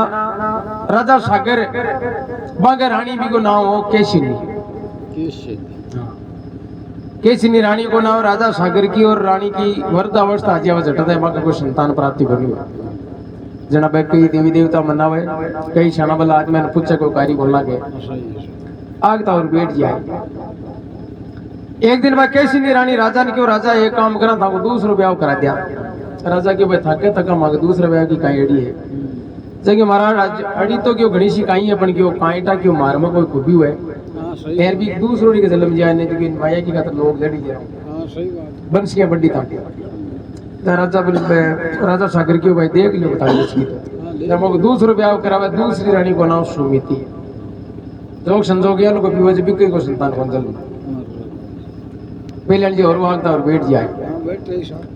राजा सागर बागे रानी भी को नाम हो केशिनी केशिनी रानी को नाम राजा सागर की और रानी की वृद्धावस्था आज जटता है कोई संतान प्राप्ति बनी जना भाई कई देवी देवता मनावे कई क्षण बल आज मैंने पूछा कोई कार्य बोलना के आगता और बैठ जाए एक दिन बाद केशिनी रानी राजा ने क्यों राजा एक काम करा था दूसरा ब्याह करा दिया राजा के भाई थके थका मांगे दूसरा ब्याह की काई अड़ी है जगह महाराज अड़ी तो क्यों घड़ी सी काई है पण क्यों काईटा क्यों मार में कोई खूबी हुए फिर भी दूसरों के जन्म जाए ने जो माया की का लोग लड़ी जाए बंश के बड्डी था राजा सागर की भाई देख लियो बता इसकी जब वो दूसरो ब्याह करावे दूसरी रानी को नाम सुमिति जोग संजोग यार को पीवज बिके को संतान को जल पहले जी और भागता और बैठ जाए बैठ रही सर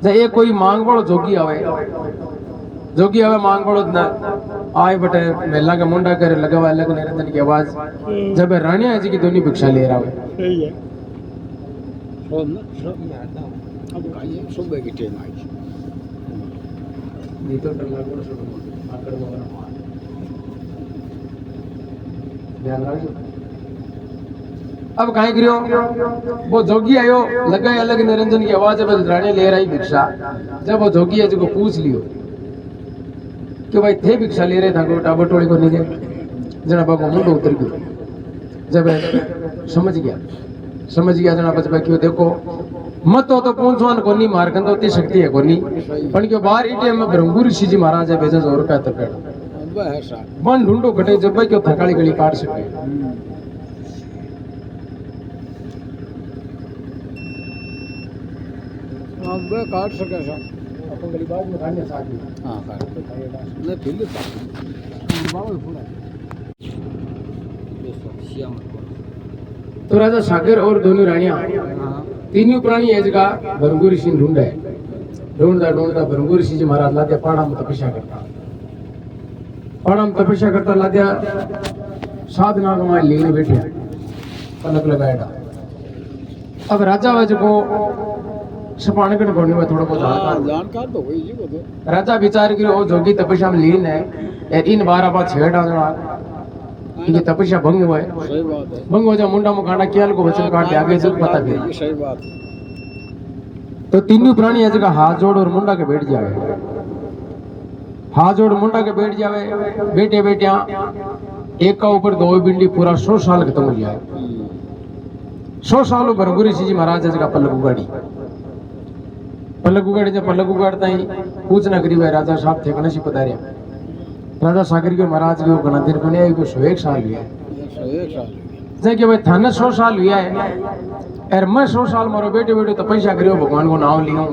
जब एक कोई मांग बड़ो जोगी आवे मांग बड़ो आए बटे मेला का मुंडा करे लगा हुआ अलग निरंजन की आवाज जब रानिया जी की दोनों भिक्षा ले रहा है सही है अब खाइए सुबह की ट्रेन आई नहीं तो डर लग अब कहीं गिरो वो जोगी आयो लगा अलग निरंजन की आवाज है बस रानी ले रही भिक्षा जब वो जोगी है जो पूछ लियो कि भाई थे भिक्षा ले रहे था को टाबर टोली को नहीं जना बाबू मुंडो उतर गयो जब समझ गया जना बच क्यों देखो मत तो पूछवान कोनी मारकन तो ती शक्ति है कोनी पण क्यों बाहर इटे में ब्रह्मपुर ऋषि जी महाराज है बेजा जोर का तपेड़ अब है सर बन ढूंढो घटे जब क्यों थकाली गली काट सके अब काट सके सर अपन गली बाज में खाने साथ में हाँ काट नहीं फिर बाबा पूरा तो राजा सागर और दोनों रानियां तीनों प्राणी एज का ब्रह्मपुर ऋषि ढूंढता ब्रह्मपुर ऋषि जी महाराज लाद्या पहाड़ा में तपस्या करता लाद्या साधना को लेने बैठे पलक लगाएगा अब राजा वज को सपाणगढ़ घोड़ने में थोड़ा बहुत जानकार तो हुई जी वो तो राजा विचार की ओ जोगी तपस्या में लीन है और इन 12 बार छेड़ा ये तपस्या भंग हुआ है सही बात है भंग हो जा मुंडा मुकाना कियाल को वचन काट के आगे सब पता ये सही बात है तो तीनों प्राणी ऐसे का हाथ जोड़ और मुंडा के बैठ जावे हाथ जोड़ मुंडा के बैठ जावे बेटे बेटिया एक का ऊपर दो बिंडी पूरा 100 साल खत्म हो जाए 100 साल ब्रह्मपुर ऋषि जी महाराज ऐसे का पलक उगाड़ी जब पलक उगाड़ता ही पूछना करी भाई राजा साहब थे कना सी पधारिया राजा सागर के महाराज के गणा दिन को नहीं को 101 साल हुआ है 101 साल जैसे कि भाई थाने 100 साल हुआ है और मैं 100 साल मारो बेटे तपस्या करियो भगवान को नाम लियो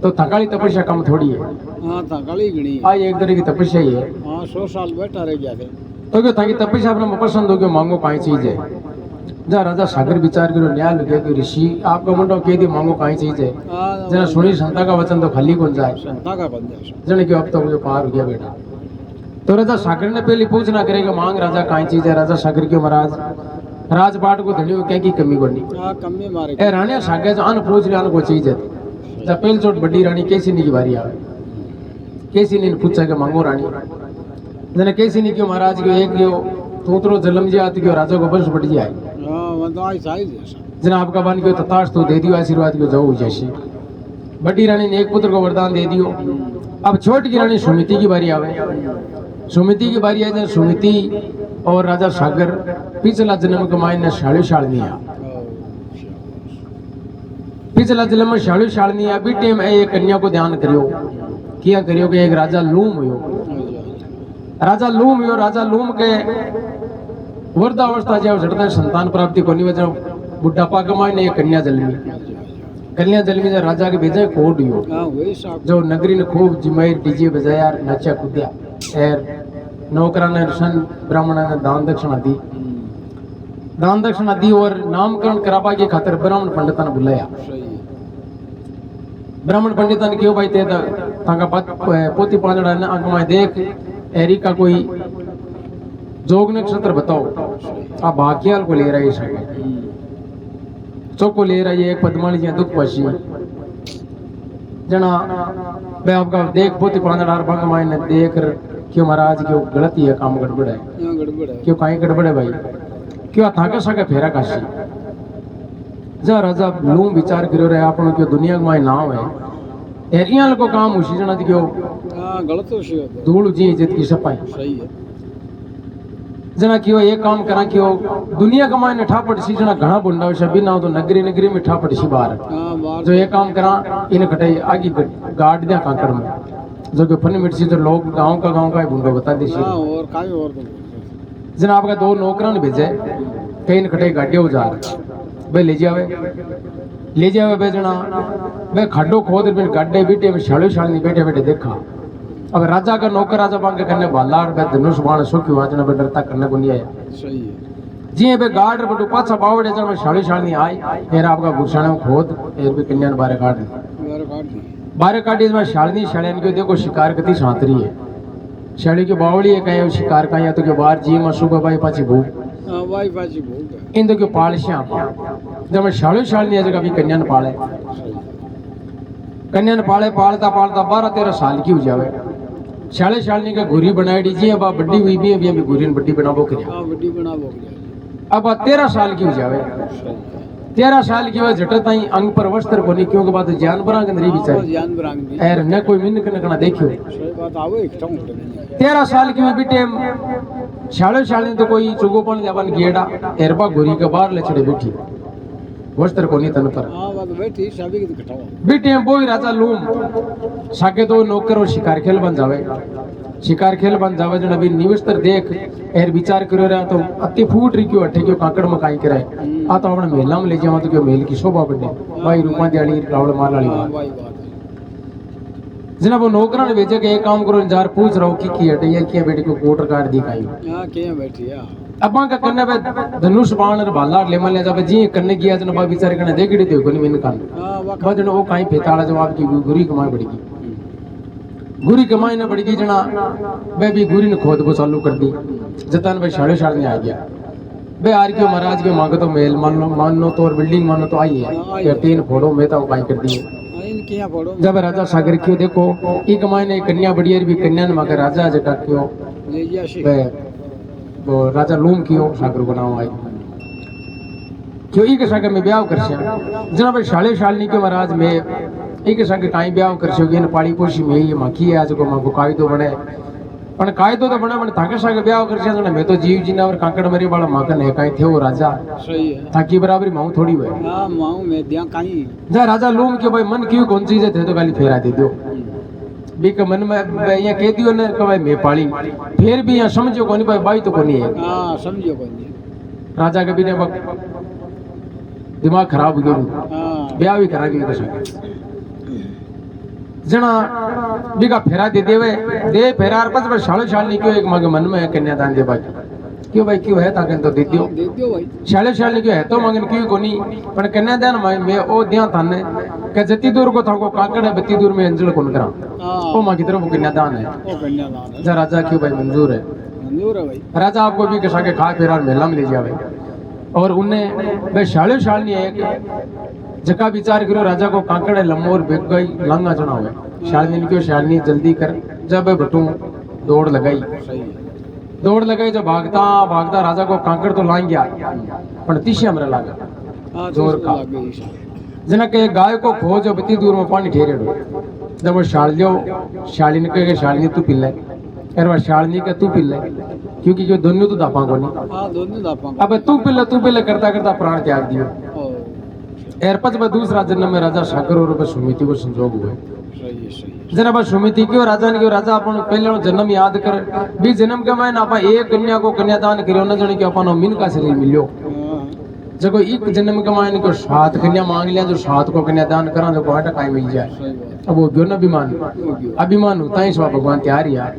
तो थकाली तपस्या कम थोड़ी है हाँ थकाली गणी आज एक तरह की तपस्या ही है हाँ 100 साल बैठा रह गया थे तो क्यों ताकि तपस्या अपना पसंद हो क्यों मांगो काई चीज है जहाँ राजा सागर विचार करो न्याय लगे कि ऋषि आपका मुंडो कह दी मांगो काई चीज है जना सुनी संता का वचन तो खाली कौन जाए संता का बन जाए जने क्यों अब तो मुझे पार हो गया बेटा तो राजा सागर ने पहले पूछना करेगा मांग राजा काई चीज है राजा सागर के महाराज राजपाट को धनी क्या की कमी बनी हाँ कमी मारे ए रानिया सागे जो अन पूछ लिया को चीज है जब पहले चोट बड़ी रानी कैसी नहीं की बारी आवे कैसी नहीं पूछा के मांगो रानी जने कैसी नहीं क्यों महाराज के एक क्यों तोतरो जलम जी आती क्यों राजा को बस बढ़ जाए हाँ वो तो आई साइज है जना आपका बन क्यों तताश तो दे दियो आशीर्वाद क्यों जाओ जैसी बड़ी रानी ने एक पुत्र को वरदान दे दियो अब छोटी की रानी सुमिति की बारी आवे सुमिति की बारी है सुमिति और राजा सागर पिछला जन्म कमाई ने शालिनी पिछला जन्म में शालिनी अभी टाइम है एक कन्या को ध्यान करियो किया करियो कि एक राजा लूम हुयो राजा लूम के वृद्धावस्था जब झटता संतान प्राप्ति को नहीं वजह बुढ़ापा कमाई ने एक कन्या जन्मी जब राजा के भेजा कोड हुयो जो नगरी ने खूब जिमाई डीजे बजाया नचा कूदिया एर नौकरा ने ऋषण ब्राह्मण ने दान दक्षिणा दी और नामकरण कराबा के खातिर ब्राह्मण पंडिता ने बुलाया ब्राह्मण पंडिता ने क्यों भाई ते ताका पोती पांचड़ा ने आंख में देख एरी का कोई जोग नक्षत्र बताओ आप भाग्याल को ले रही है चौको ले रही है एक पद्माली जी दुख पशी जना मैं आपका देख पोती पांचड़ा भंग माई ने देख क्यों महाराज क्यों गलती है काम गड़बड़ है क्यों कहीं गड़बड़ है भाई क्यों थाका साका फेरा काशी जा राजा लूम विचार करो रहे आपनो क्यों दुनिया में नाम है एरियल को काम उसी जना क्यों गलत धूल जी इज्जत की सफाई सही है जना क्यों ये काम करा क्यों दुनिया कमाए ने ठापट सी जना घना बुंडा से बिना तो नगरी में ठापट सी बाहर जो ये काम करा इन कटाई आगे गाड़ दिया कांकर में जो कि फन मिट सी तो लोग गांव का बुंडो बता दी और काई और जना आपका दो नौकरा ने भेजे कहीं न कटाई गाड़िया उजार भाई ले जावे ले जावे बेजना वे खड्डो खोद बिन गड्ढे बीटे में शालो शालनी बैठे बैठे देखा। अब राजा का नौकर राजा बांग के करने बालाड़ बे धनुष बाण सुखी वाजना बे डरता करने को नहीं आया। सही है। जी बे गार्ड बटू पाछा बावड़े जब शालो शालनी आई फिर आपका भूषण खोद फिर भी कन्या ने बारे काट दी। बाहर काट दी। बारे काटी इसमें शालनी शालियन को देखो शिकार कती सांतरी है। शाली की बावड़ी है कहीं शिकार का या तो के बाहर जी में सुबह भाई पाची भूख हां वाई पाची भूख है। इन दो के पालशियां जब शालो शालनी जगह भी कन्या ने पाले। कन्या ने पाले पालता पालता 12-13 साल की हो जावे। शाले शालनी का गुरी बनाई जी अब बड्डी हुई भी अभी गुरी बड्डी बनाबो करिया। हां बड्डी बनाबो करिया। अब 13 साल की हो जावे। 13 साल की वह झटत ताई अंग पर वस्त्र कोनी क्योंकि बात जानवरां के अंदर बिचारे जानवरां की एर न कोई मिन कना देखियो। सही बात आवो एक टाउन 13 साल की में बेटे शालो शालनी तो कोई चुगोपन जबन गेड़ा एरबा गुरी के बाहर ले छड़े बैठी वस्त्र कोनी तन पर। हां बात बैठी शादी की घटाओ बेटे बोई राजा लूम साके तो नौकर और शिकार खेल बन जावे। शिकार खेल बन जावे जो नबी निवस्त्र देख एर विचार करो रहा तो अति फूट रही क्यों अठे क्यों काकड़ मकाई करे आ तो अपने मेला में ले जावा तो क्यों मेल की शोभा बढ़े भाई रूपा दियाली रावल मार वाली हां बात। भाई बात जनाब वो नौकरा ने भेजे के एक काम करो जार पूछ रहा हूँ की हटे या क्या बेटी को कोटर काट दिखाई। हां के बैठी हां अब का करने पे धनुष बाण और भाला ले मले जावे जी करने किया जना बा विचार करने देखड़ी तो कोनी मिन कान हां वा बजन वो काई पेताड़ा जवाब की गुरी कमाई पड़ेगी। गुरी कमाई ना पड़ेगी जना बे भी गुरी ने खोद को चालू कर दी जतन भाई साढ़े साल में आ गया बे आर क्यों महाराज के मांगो तो मेल मान लो तो और बिल्डिंग मानो तो आई है 3 फोड़ो में तो काई कर दी। इनके यहाँ पढ़ो जब राजा सागर क्यों देखो एक मायने कन्या बढ़िया भी कन्या ने मगर राजा जटा क्यों ले जा शी बे वो राजा लूम क्यों सागर बनाओ आई क्यों एक सागर में ब्याह कर जना भाई साले शालनी के महाराज में एक संग काई ब्याह कर सके न पाड़ी पोशी में ये मखी है आज को मां कायदो बने पण कायदो तो बने पण ताके संग ब्याह कर से मैं तो जीव जीना और काकड़ मरी वाला माकन है काई थे वो राजा सही है ताकि बराबरी माऊ थोड़ी हुए हां माऊ में दिया काई जा राजा लूम के भाई मन क्यों कौन चीज थे तो गाली फेरा दे दो बी के मन में ये कह दियो ने कि भाई मैं पाली फिर भी यहां समझो कोनी भाई बाई तो कोनी है। हां समझियो कोनी राजा के बिना दिमाग खराब हो गयो हां ब्याह भी करा के सके जना बिगा फेरा दे देवे दे फेरार पस पर शालो शालनी क्यों एक मगे मन में कन्यादान दे बाकी क्यों भाई क्यों है ताकन तो दे दियो दे दियो भाई शालो शालनी क्यों है तो मगन क्यों कोनी पण कन्यादान में ओ दिया थाने के जति दूर को थाको काकड़ है बत्ती दूर में अंजल कोन करा हां ओ मां की तरफ कन्यादान है ओ कन्यादान है जा राजा क्यों भाई मंजूर है मंजूर है भाई राजा आपको भी कसा के खा फेरार मेला में ले जावे और उन्हें भाई शालो शालनी एक जका विचार करो राजा को काकड़ लमोर बेग गई लंगा चना हुए शालनी ने क्यों शालनी जल्दी कर जब बटू दौड़ लगाई सही है दौड़ लगाई जब भागता भागता राजा को काकड़ तो लांग गया पर तीसरा मरा लगा हां जोर का लग गई जना के गाय को खोज बती दूर में पानी ठहरे जब वो शालियो शालिनी के शालिनी तू पिल्ले अरे वह शालिनी का तू पिल्ले क्योंकि जो दोनों तो दापा को नहीं हां दोनों दापा अब तू पिल्ले करता करता प्राण त्याग दियो ओ एरपच में दूसरा जन्म में राजा सागर और सुमिति को संजोग हुए सही है सही है जरा बस सुमिति क्यों राजा ने क्यों राजा अपन पहले जन्म याद कर भी जन्म के मैंने आप एक कन्या को कन्यादान करो न जने कि अपन मिन का शरीर मिलियो हां जब एक जन्म के मैंने को 7 कन्या मांग लिया जो 7 को कन्यादान करा जो कोटा काई मिल जाए सही बात अब वो क्यों न अभिमान होता है सो भगवान तैयार यार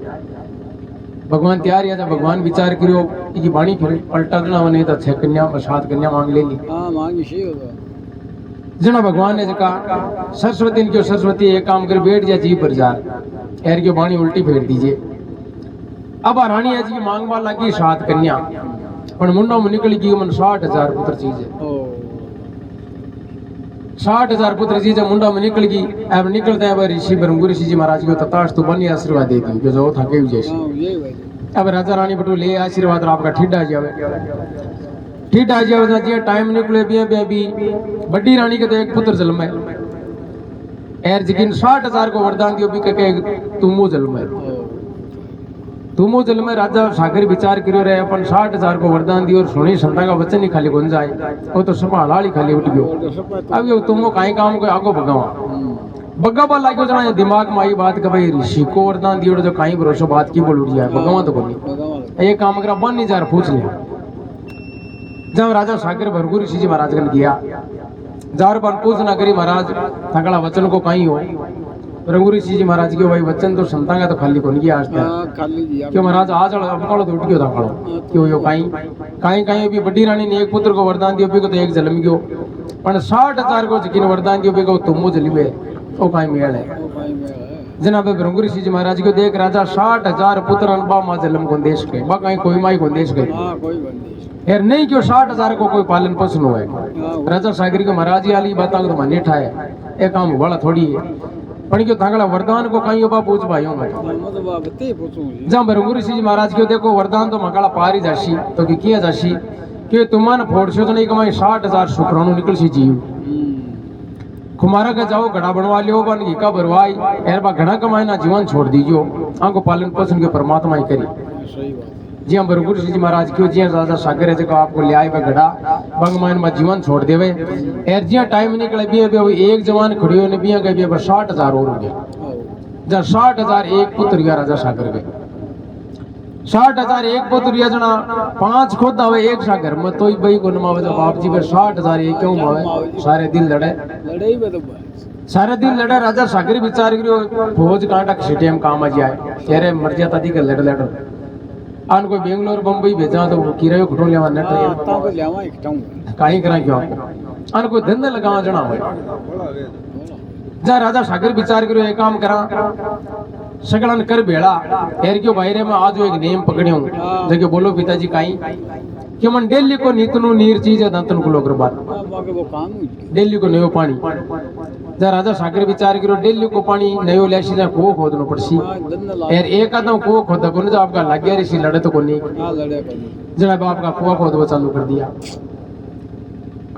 भगवान तैयार या जब भगवान विचार करो कि बाणी फिर पलटा ना होने तो 6 कन्या 7 कन्या मांग ले ली हां मांगी शी होगा जना भगवान ने जका सरस्वती ने क्यों सरस्वती एक काम कर बैठ जा जी पर जा एर की बाणी उल्टी फेर दीजिए अब रानी आज की मांग वाला की 7 कन्या पर मुंडा में निकली की मन 60,000 पुत्र चीज है ओ 60,000 पुत्र चीज है मुंडा में निकल गई अब निकलते हैं ऋषि ब्रह्म ऋषि जी महाराज को तताश तो बनी आशीर्वाद दे दी जो था के जैसे हां ये भाई अब राजा रानी बटू ले आशीर्वाद आपका ठिड्डा जावे ठीक आ जाए जी टाइम निकले भी बड़ी रानी के तो एक पुत्र जन्म है एर जिकिन 60,000 को वरदान दियो भी के तुमो जन्म है तुमो जन्म में राजा सागर विचार करियो रहे अपन 60,000 को वरदान दियो और सुनी संता का वचन ही खाली गुन जाए वो तो संभाला ही खाली उठ गयो अब ये तुमो काई काम को आगो भगावा बग्गा लागो जना दिमाग में आई बात के भाई ऋषि को वरदान दियो जो काई भरोसा बात की बोल उठ जाए भगवान तो कोनी ये काम करा बन नहीं जार पूछ ले जब राजा सागर भरगुर ऋषि जी महाराज ने गया जार बन पूजना करी महाराज थकड़ा वचन को कहीं हो रंगूरी जी महाराज के भाई वचन तो संता का तो खाली को नहीं आज तक खाली जी क्यों महाराज आज अपकालो तो उठ गयो था खड़ो क्यों यो कहीं कहीं कहीं भी बड़ी रानी ने एक पुत्र को वरदान दियो भी को तो एक जन्म गयो पण 60,000 को जिकिन वरदान दियो भी को तुम जलिबे ओ कहीं मेल है जनाब रंगूरी जी महाराज को देख राजा 60,000 पुत्र अनबा मा जन्म को देश के बा कहीं कोई माई को देश के हाँ कोई बंदी यार नहीं क्यों 60,000 को कोई पालन पोषण हुआ है राजा सागरी के महाराज ही आली बात तो माने ठाए एक काम बड़ा थोड़ी है पण क्यों थांगला वरदान को कहीं बा पूछ भाइयों में मतलब बते पूछूं जब रंगूरी जी महाराज को देखो वरदान तो मकाला पारी जाशी तो कि किया जाशी कि तुमान फोड़शो तो नहीं कमाई 60,000 शुक्राणु निकल सी जीव कुमारा का जाओ घड़ा बनवा लियो बन घी का भरवाई एर बा घड़ा कमाई ना जीवन छोड़ दीजियो आंको पालन पोषण के परमात्मा ही करी सही बात जी हम रघुवर जी महाराज क्यों जी राजा सागर है आपको ले आए घड़ा भगवान में जीवन छोड़ देवे एर जिया टाइम निकले भी एक जवान खड़ी होने भी गए 60,000 और हो गया जब 60,000 एक पुत्र गया राजा सागर के 60,000 एक पुत्र या जना 5 खुद आवे एक सा घर में तो भाई को नमावे तो बाप जी पे 60,000 एक क्यों मावे सारे दिन लड़े लड़ाई में तो सारे दिन लड़े राजा सागर विचार करियो फौज कांटा सिटीएम काम आ जाए तेरे मर्जी तादी के लड़ लड़ आन कोई बेंगलोर बम्बई भेजा तो वो किरायो घटो लेवा नट ता को लेवा एकटाऊं काई करा क्यों आन कोई धंधा लगावा जना होय जा राजा सागर विचार करियो एक काम करा सगलन कर बेड़ा एर क्यों बाहरे में आज एक नेम पकड़ियो जके बोलो पिताजी काई कि मन दिल्ली को नीतनु नीर चीज है दंतन को लोग बात बाकी वो काम हुई दिल्ली को नयो पानी जा राजा सागर विचार करो दिल्ली को पानी नयो लेसी ना को खोदनो पड़सी दन्न ला यार एक आदम को खोदा को जो आपका लग गया ऋषि लड़े तो को नहीं हां लड़े कर जनाब आपका कुआ खोदवा चालू कर दिया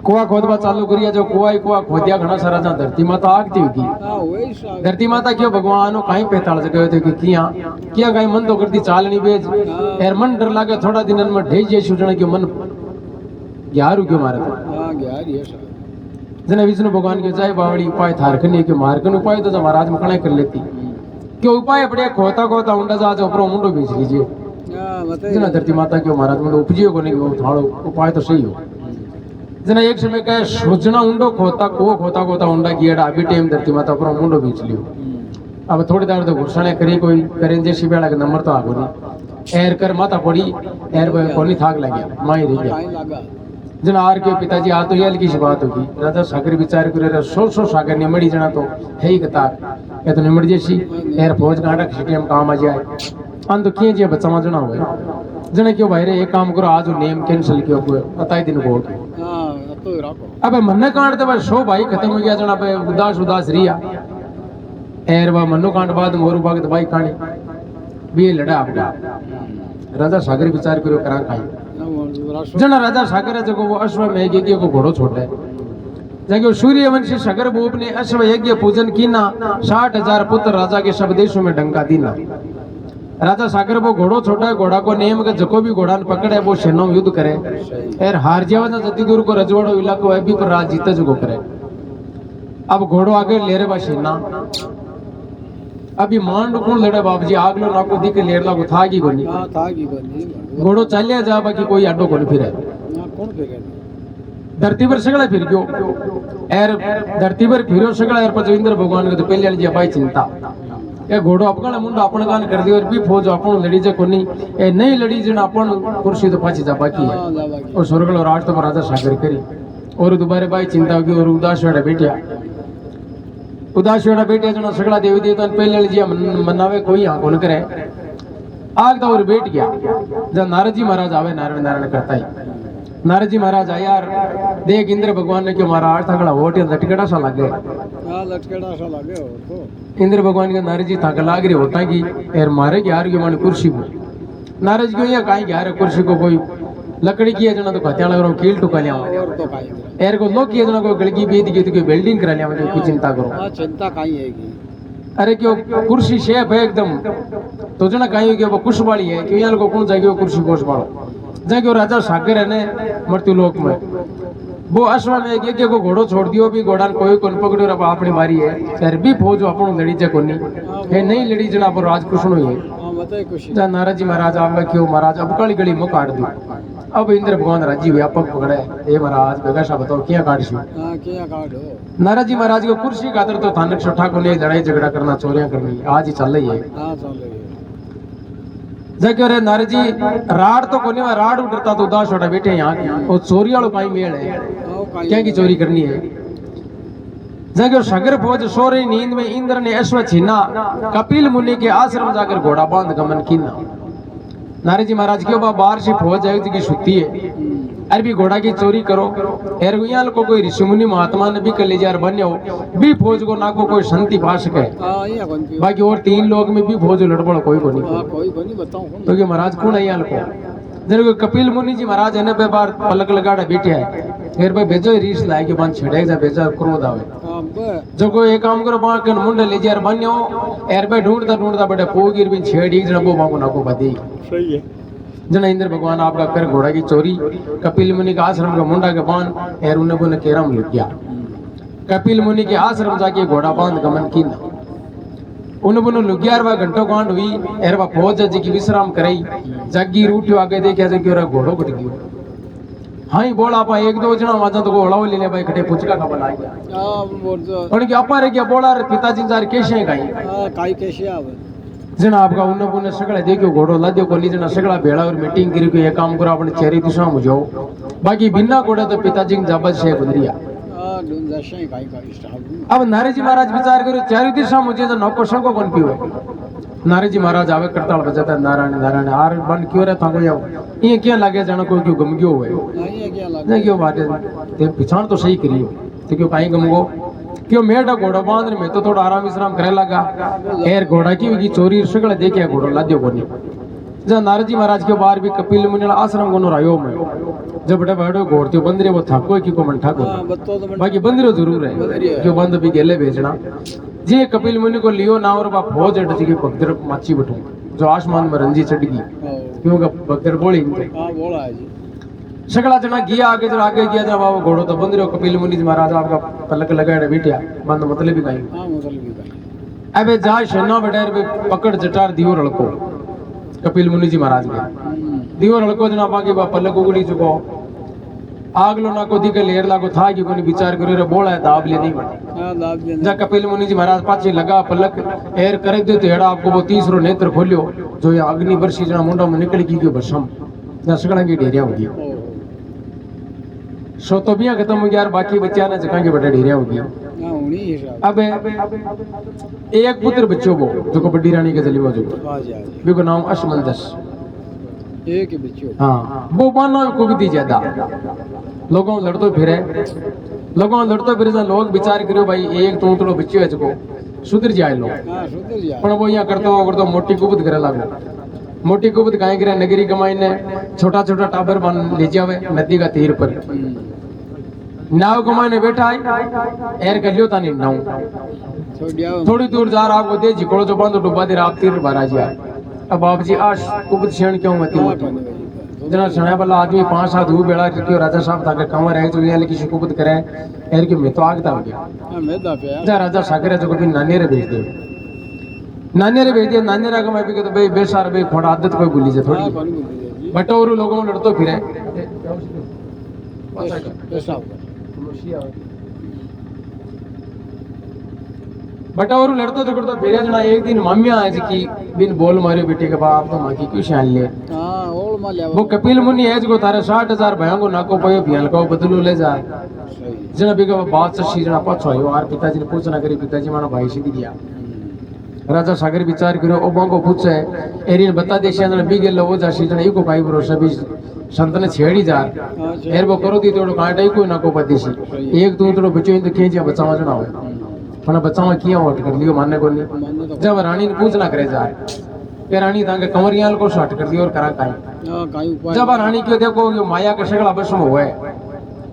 कुआ खोदवा चालू करिया जो कुआ ही कुआ खोदिया घना सारा जा धरती माता आगती होगी हां वही सा धरती माता क्यों भगवान हो कहीं पैताल से गए थे कि किया कहीं मन तो करती चाल नहीं भेज यार मन डर लागे थोड़ा दिन में ढेज जे छूटने क्यों मन ग्यारू क्यों मारे थे हां यार ये सा जना विष्णु भगवान के जाए बावड़ी उपाय थारकनी के मारकन उपाय तो महाराज में कणे कर लेती क्यों उपाय बढ़िया खोता खोता उंडा जा ऊपर मुंडो बेच लीजिए हां मतलब जना धरती माता क्यों महाराज में उपजियो को नहीं वो थाड़ो उपाय तो सही हो जना एक समय कहे सोचना उंडो खोता खोता उंडा गियड़ा अभी टाइम धरती माता ऊपर मुंडो बेच लियो अब थोड़ी देर तो घुसने करी कोई करें जैसी बेड़ा के नंबर तो आगो नहीं एर कर माता पड़ी एर कोनी थाक लग गया माई रह गया टाइम लगा जना आर के पिताजी आ तो ये की बात होगी राजा सागर विचार करे 100 सागर निमड़ी जना तो है ही कता ये तो निमड़ जैसी एर फौज कांटा सिटीएम काम आ जाए अन तो किए जे बच्चा जना हुए जने क्यों भाई रे एक काम करो आज नेम कैंसिल कियो कोई बताई दिन बोल हां तो रखो अबे मन्ने कांड दे बस शो भाई खत्म हो गया जना पे उदास रिया एर वा मन्नो कांड बाद मोरू बाग भाई कांडी भी लड़ा आपका राजा सागर विचार करो करा खाई जना राजा सागर जगो वो अश्वमेध यज्ञ को घोड़ो छोड़े जगो सूर्यवंशी सागर भूप ने अश्वमेध यज्ञ पूजन कीना 60,000 पुत्र राजा के सब देशों में डंका दीना राजा सागर वो घोड़ो छोटा घोड़ा को नेम के जको भी घोड़ा पकड़े वो सेना युद्ध करे और हार जावा जति दूर को रजवाड़ो इलाको है भी पर राज जीते जगो करे अब घोड़ो आगे ले रे बा सेना अभी मांड कौन लड़े बाप जी आग लो नाको दी के लेर ला को था की कोनी हां था की बनी घोड़ो चलिया जा बाकी कोई अड्डो कोनी फिरे हां कौन फिरे धरती पर सगला फिर गयो एर धरती पर फिरो सगला एर पर इंद्र भगवान के तो पहले जी भाई चिंता ए घोड़ो अपना मुंडा अपन कान कर दियो और भी फौज अपन लड़ी जे कोनी ए नहीं लड़ी जन अपन कुर्सी तो पाछी जा बाकी है हां जावा की और स्वर्ग और राज तो राजा सागर करी और दोबारा भाई चिंता होगी और उदास होड़ा बैठा उदास होड़ा बैठे जना सगला देवी देवता पहले जी मनावे कोई हां कौन करे आग और बैठ गया जब नारद जी महाराज आवे नारायण नारायण करता ही नारद जी महाराज आया यार देख इंद्र भगवान ने क्यों मारा आठ थकड़ा वोट लटकेड़ा सा लग गया हां लटकेड़ा सा लगे हो तो इंद्र भगवान के नारद जी थक लाग रही होता की एर मारे की यार की मान कुर्सी को नारद जी को ये काई यार कुर्सी को कोई लकड़ी की जना तो कत्या लग रहा कील टुका लिया और तो काई एर को लोग की जना को गड़की बेद की तो कोई बिल्डिंग करा लिया मुझे की चिंता करो हां चिंता काई हैगी अरे क्यों कुर्सी शेप है एकदम तो जना कहीं कि वो कुश वाली है क्यों यहाँ को कौन जाएगी कुर्सी कोश वालो जाएगी राजा सागर है ने मृत्यु लोक में वो अश्वमेध यज्ञ को घोड़ो छोड़ दियो भी घोड़ा कोई कौन पकड़ो रब अपनी मारी है फिर भी फौज अपन लड़ी जे कोनी है नहीं लड़ी जना पर राजकृष्ण हुई है हां बताए कुछ जा नारद जी महाराज आवे क्यों महाराज अब काली गली में काट दी अब इंद्र भगवान राजी हुआ पग पकड़े ए महाराज बेगा सा बताओ क्या काटशु हाँ क्या काटो नारद जी महाराज को कुर्सी खातर तो थानक छठा को नहीं लड़ाई झगड़ा करना चोरियां करनी आज ही चल रही है हाँ चल रही है जब रे नारद जी राड तो कोनी में राड उठता तो उदास छोटा बैठे यहाँ और चोरी वालों का ही मेल है हाँ, काई- क्या की चोरी करनी है जगह सागर फौज सो रही नींद में इंद्र ने अश्व छीना कपिल मुनि के आश्रम जाकर घोड़ा बांध गमन कीना नारद जी महाराज के बाहर से फौज है की सुती है अरे भी घोड़ा की चोरी करो एरगुयाल को कोई ऋषि मुनि महात्मा ने भी कलेजार बन्यो भी फौज को ना को कोई शांति पा सके हाँ ये कौन की बाकी और 3 लोग में भी फौज लड़बड़ कोई को नहीं हाँ कोई कोई नहीं बताऊँ कौन तो ये महाराज कौन है याल को जब को कपिल मुनि जी महाराज है पे बार पलक लगाड़ा बैठे है फिर भाई भेजो रीस लाए के बंद छेड़े जा भेजा क्रोध आवे हाँ बे जो कोई एक काम करो बाण के मुंडे ले जार बन्यो एर पे ढूंढता ढूंढता बड़े पोगिर भी छेड़ी जन वो बांगो नाको बदी सही है जन इंद्र भगवान आपका कर घोड़ा की चोरी कपिल मुनि का आश्रम का मुंडा के बांध एर उन्हें बोले केरम लुट गया कपिल मुनि के आश्रम जाके घोड़ा बांध गमन की उन्हें बोलो लुगियार वा घंटों कांड हुई एर वा फौज जी की विश्राम कराई जग्गी रूटी आगे देखे जग्गी और घोड़ो कट गयो हाँ ही बोला आपा 1-2 जना वाजा तो घोड़ा ले ले भाई कटे पुचका का बना गया हाँ बोल जो और कि अपा रे क्या बोला रे पिताजी जार कैसे गई हाँ काई कैसे आवे जना आपका उन्हें पुण्य सगड़ा देखो घोड़ो लाद्यो कोली जना सगड़ा भेड़ा और मीटिंग करी के ये काम करो अपने चेहरे दिशा में जाओ बाकी बिना घोड़े तो पिताजी की जाबत से गुजरिया हाँ ढूंढ जैसे काई का स्टाफ अब नारद जी महाराज विचार करो चारों दिशा मुझे तो नौकर संग कौन पियो नारद जी महाराज आवे करताल बजाता नारायण नारायण आर बन क्यों रे था कोई ये क्या लगे जानो कोई क्यों गम गयो हुए हाँ ये क्या लगा नहीं क्यों बात ते पिछाण तो सही करियो तो क्यों काई गम गो क्यों मेढ़ा घोड़ा बांध में तो थोड़ा आराम विश्राम करे लगा एर घोड़ा की चोरी सगड़ा देखे घोड़ो लाद्यो कोनी जब नारद जी महाराज के बाहर भी कपिल मुनि आश्रम को रायो में जब बड़े बड़े घोड़ते बंदरे वो थाको की को मन ठाको हाँ बतो तो बाकी बंदरो जरूर है जो बंद भी गेले भेजना जी कपिल मुनि को लियो ना और बा फौज अट जी भगदड़ माची बटू जो आसमान में रंजी चढ़ गई क्योंकि भगदड़ बोली हाँ बोला है जी सगला जना गया आगे जो आगे गया जब वो घोड़ो तो बंदरो कपिल मुनि जी महाराज आपका पलक लगाए बैठा बंद मतलब भी कहीं हाँ मतलब भी काई अबे जा शना बटेर पे पकड़ जटार दियो लड़को कपिल मुनि जी महाराज के दियो लड़को जना बाकी बा पलक उगड़ी चुको आग लो ना को दिखे लेर लागो था कि कोनी विचार करो रे बोला है दाब ले नहीं बने हाँ दाब देना जा कपिल मुनि जी महाराज पाछे लगा पलक एर करे दे तेड़ा आपको वो तीसरो नेत्र खोलियो जो ये अग्नि वर्षी जना मुंडा में निकल की के भस्म जा सगड़ा की ढेरिया हो गई सो तो बिया खत्म हो गया यार बाकी बच्चा ना जगह के बड़े ढेरिया हो गया हाँ उन्हीं हिसाब अब एक पुत्र बच्चों को जो कबड्डी रानी के जली जो आ जा बिको नाम अश्मंजस एक ही बच्चों हाँ वो मानो को भी दी ज्यादा लोगों लड़तो फिरे लोगों लड़तो फिरे जा लोग विचार करो भाई एक तो बच्चों है जो सुधर जाए लो हाँ सुधर जा पण वो यहाँ करतो मोटी कुबत करे लागो मोटी कुबत गाय करे नगरी कमाई ने छोटा छोटा टाबर बन ले जावे नदी का तीर पर नाव कमाई ने बैठा है एर कर लियो तानी नाव छोड़ दिया थोड़ी दूर जा रहा आपको दे जिकोड़ो जो बंद डुबा दे आप तीर बारा जी अब बाप जी आश कुबत शेण क्यों मती मोटी जना सणा वाला आदमी 5-7 हु बेड़ा क्यों राजा साहब ताके कंवर है जो यहाँ लिखी कुबत करे एर के मैं तो आगता हो गया हाँ मैं दापे जा राजा सागर जो कभी नाने रे भेज दे नाने रे भेज दिया नाने रा कमाई भी तो भाई बेसार भाई थोड़ा आदत कोई भूली जा हाँ थोड़ी कौन बोल जी बटोरू लोगों में लड़तो फिरे ऐसा बटोरू लड़तो तो करतो फिरे जना एक दिन मम्मी आए जी की बिन बोल मारे बेटे के बाप तो मां की क्यों शान ले हाँ और माल वो कपिल मुनि है जो तारे 60,000 भयांगो नाको पयो भियल को बदलू ले जा सही जना बिगा बात से सी जना पछो आयो और पिताजी ने पूछना करी पिताजी मानो भाई सीधी गया राजा सागर विचार करो ओ बांगो पूछे एरिन बता दे जना बिगे लो जा सी जना इको भाई भरोसा भी संत ने छेड़ी जा एर वो करो दी तोड़ो कांटा ही कोई नाको पदेसी एक दो तोड़ो बच्चों इन खेजिया बचावा जना हो पण बचावा किया वोट कर लियो मानने को नहीं जब रानी ने पूछना करे जा के रानी तांगे कंवरियाल को शॉट कर दियो और करा काई हाँ काई उपाय जब रानी क्यों देखो ये माया का सगला बस में हुआ है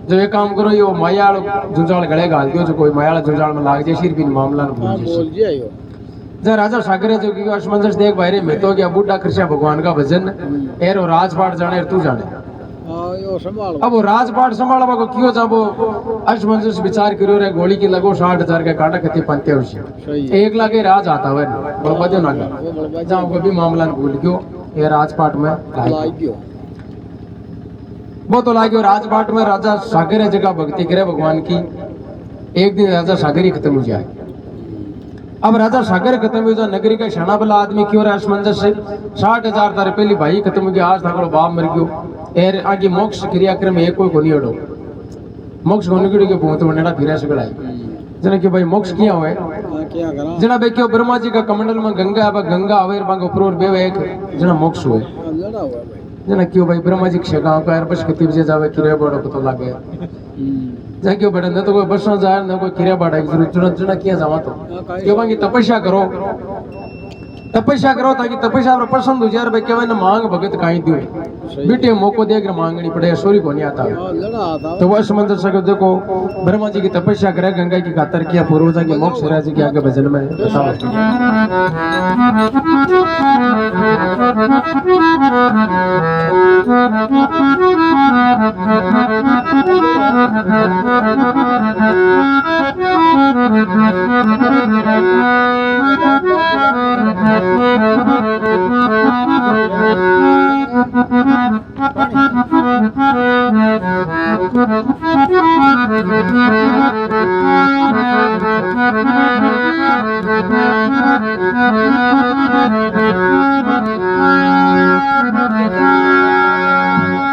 जो ये काम करो ये माया जुजाल गले गाल दियो जो कोई माया जुजाल में लाग जाए सिर भी मामला न हाँ भूल बोल जी आयो जब राजा सागर जो की असमंजस देख भाई मैं तो क्या बूढ़ा कृष्ण भगवान का भजन एर और राजपाट जाने तू जाने हाँ यो संभाल अब वो राजपाट संभालवा को क्यों जाबो असमंजस विचार करो रे गोली की लगो 60,000 के काटा कति पंते होशी सही 1 लाख के राज आता है बड़बा दे ना वो बड़बा जाओ को भी मामला न भूल गयो ये राजपाट में लाग गयो वो तो लागे राजपाट में राजा सागर है जगह भक्ति करे भगवान की। एक दिन राजा सागर ही खत्म हो जाए। अब राजा सागर खत्म हो जाए, नगरी का शाना वाला आदमी क्यों रहा असमंजस से 60,000 तारे पहली भाई खत्म हो गया, आज तक बाप मर गयो। एर आगे मोक्ष क्रियाक्रम एक कोई कोनी अड़ो मोक्ष होने के बहुत बनड़ा फिर से गड़ाई जना कि भाई मोक्ष किया हुआ क्या करा जना भाई क्यों ब्रह्मा जी का कमंडल में गंगा अब गंगा आवे बांग ऊपर बेवे एक जना मोक्ष हुए लड़ा हुआ भाई। जना क्यों भाई ब्रह्मा जी के गांव का यार बस कति बजे जावे किरे बड़ो को तो लागे जा क्यों बड़े न तो कोई बस ना जाए न कोई किरे बड़ा की जरूरत जना किया जावा तो क्यों बांगी तपस्या करो ताकि तपस्या पर पसंद हो जाए भाई केवल मांग भगत काई दियो बेटे मौको देकर मांगनी पड़े सोरी को नहीं आता लड़ा आता तो वह समंदर से देखो ब्रह्मा जी की तपस्या करे गंगा की खातर किया पूर्वजा की मोक्ष राज्य के आगे भजन में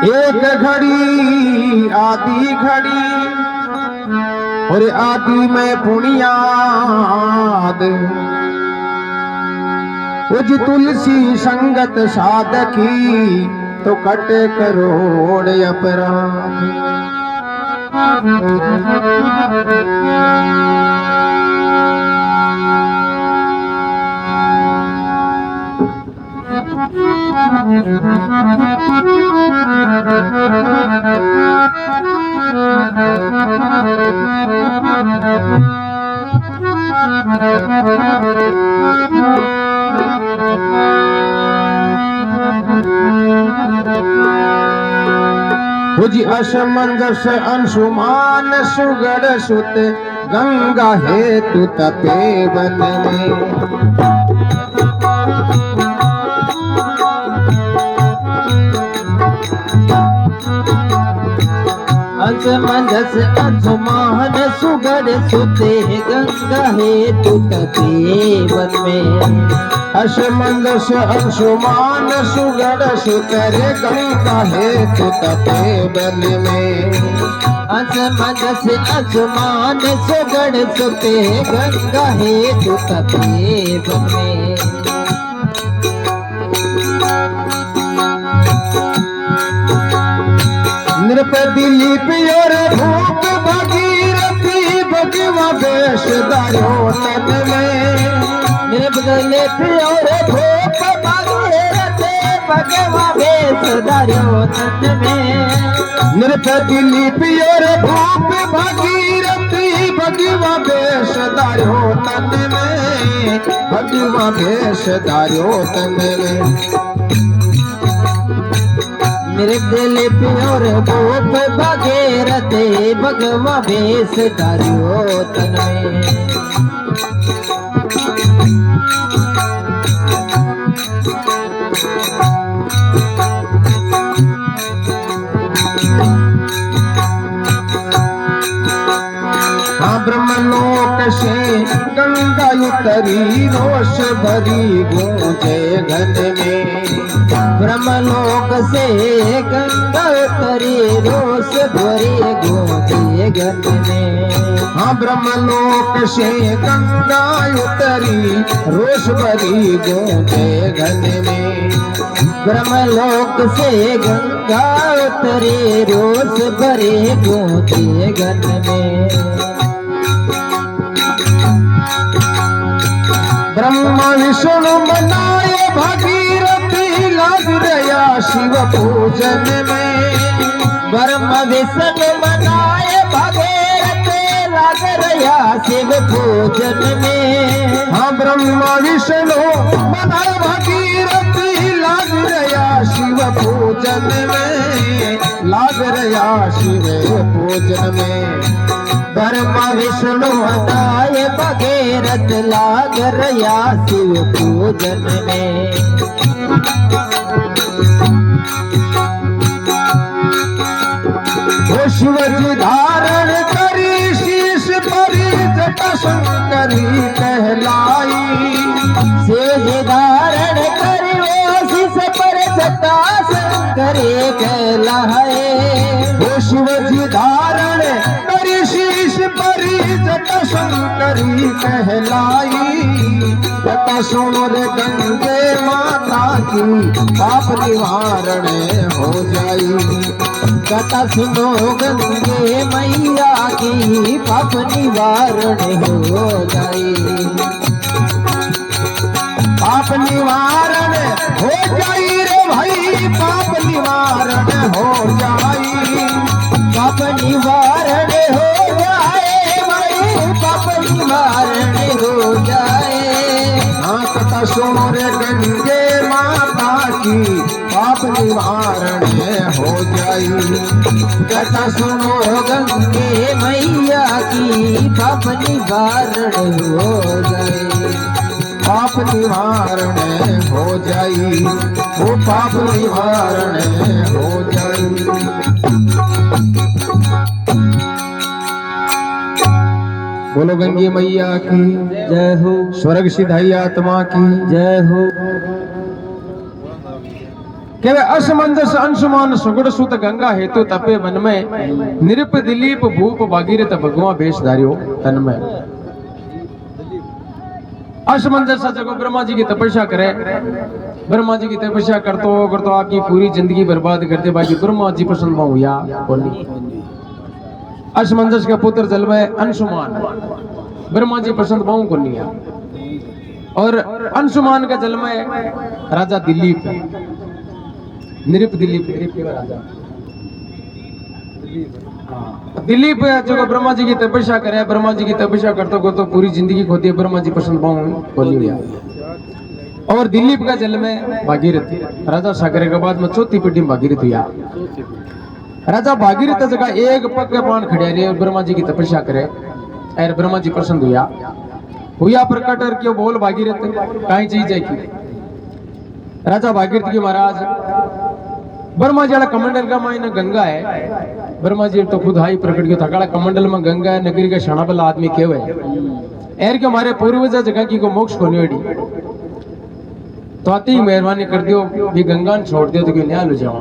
एक घड़ी आधी घड़ी और आदि में पुनियाद उज तुलसी संगत साधकी तो कट करोड़ अपराध। जी असमंजस अंशुमान सुगड़ सुत गंगा हेतु तपे वन में। असमंजस अंशुमान सुगड़ सुते गंगा हेतु तपे वन में। असमंजस अंशुमान सुगड़ सुतर गंगा हेतु तपे वन में। असमंजस अंशुमान सुगड़ सुते गंगा हेतु तपे वन में। नृप दिलीप और भूप भगीरथी भगवा वेश धारो तन में। निर्बदलित और भूप भगीरथी भगवा वेश धारो तन में। नृप दिलीप और भूप भगीरथी भगवा वेश धारो तन में। भगवा वेश धारो तन में। निर्दलिप और भूप भगीरथी भगवा वेश धारो तन में। ब्रह्मलोक से गंगा उतरी रोष भरी गूंजे घन में। ब्रह्मलोक से गंगा उतरी रोष भरी गूंजे घन में। हाँ ब्रह्मलोक से गंगा उतरी रोष भरी गूंजे घन में। ब्रह्मलोक से गंगा उतरी रोष भरी गूंजे घन में। ब्रह्मा विष्णु मनाए भागीरथी लाग रया शिव पूजन में। ब्रह्मा विष्णु मनाए भागीरथी लाग रया शिव पूजन में। हाँ ब्रह्मा विष्णु मनाए भागीरथी लाग रया शिव पूजन में। लाग रया शिव पूजन में। ब्रह्मा विष्णु मनाए भगीरथ लाग रया शिव पूजन में। वो शिवजी धारण करी शीश परी जटा शंकरी कहलाई शिवजी धारण करी वो शीश पर जटा शंकरी कहलाए वो शिवजी धारण करी शीश परी जटा शंकरी कहलाई जटा सुनो रे गंगे माता की पाप निवारण हो जाई कथा सुनो गंगे मैया की पाप निवारण हो जाए पाप निवारण हो जाई रे भाई पाप निवारण हो जाई पाप निवारण हो जाए भाई पाप निवारण हो जाए हाँ कथा सुनो रे गंगे माता की पाप निवारण हो जाई कथा सुनो गंगे मैया की पाप निवारण हो जाए पाप निवारण हो जाई वो पाप निवारण हो जाई बोलो गंगे मैया की जय हो स्वर्ग सिधाई आत्मा की जय हो केवे असमंजस अंशुमान सुगुण सुत गंगा हेतु तपे मन में निरप दिलीप भूप भागीरथ भगवा बेश धारियो तन में असमंजस जगह ब्रह्मा जी की तपस्या करे ब्रह्मा जी की तपस्या करतो आपकी पूरी जिंदगी बर्बाद करते बाकी ब्रह्मा जी पसंद में हुआ बोली असमंजस का पुत्र जल में अंशुमान ब्रह्मा जी पसंद पाऊं को नहीं और अंशुमान का जल में राजा दिलीप निरप दिलीप के राजा दिलीप जो ब्रह्मा जी की तपस्या करे ब्रह्मा जी की तपस्या करते को तो पूरी जिंदगी खोती है ब्रह्मा जी पसंद पाऊं बोली हुआ और दिलीप का जल में भागीरथ राजा सागर के बाद में चौथी पीढ़ी में भागीरथ हुआ राजा भागीरथ जगह एक पग के पान खड़े रहे और ब्रह्मा जी की तपस्या करे और ब्रह्मा जी पसंद हुआ प्रकट और क्यों बोल भागीरथ कहीं चीज है की राजा भागीरथ की महाराज ब्रह्मा जी कमंडल का मायने गंगा है ब्रह्मा जी तो खुद हाई प्रकट किया थकाड़ा कमंडल में गंगा है नगरी का शाना बल आदमी केव है एर के हमारे पूर्वज जगह की को मोक्ष को नहीं तो आती मेहरबानी कर दियो भी गंगा ने छोड़ दियो तो क्यों न्याय लो जाओ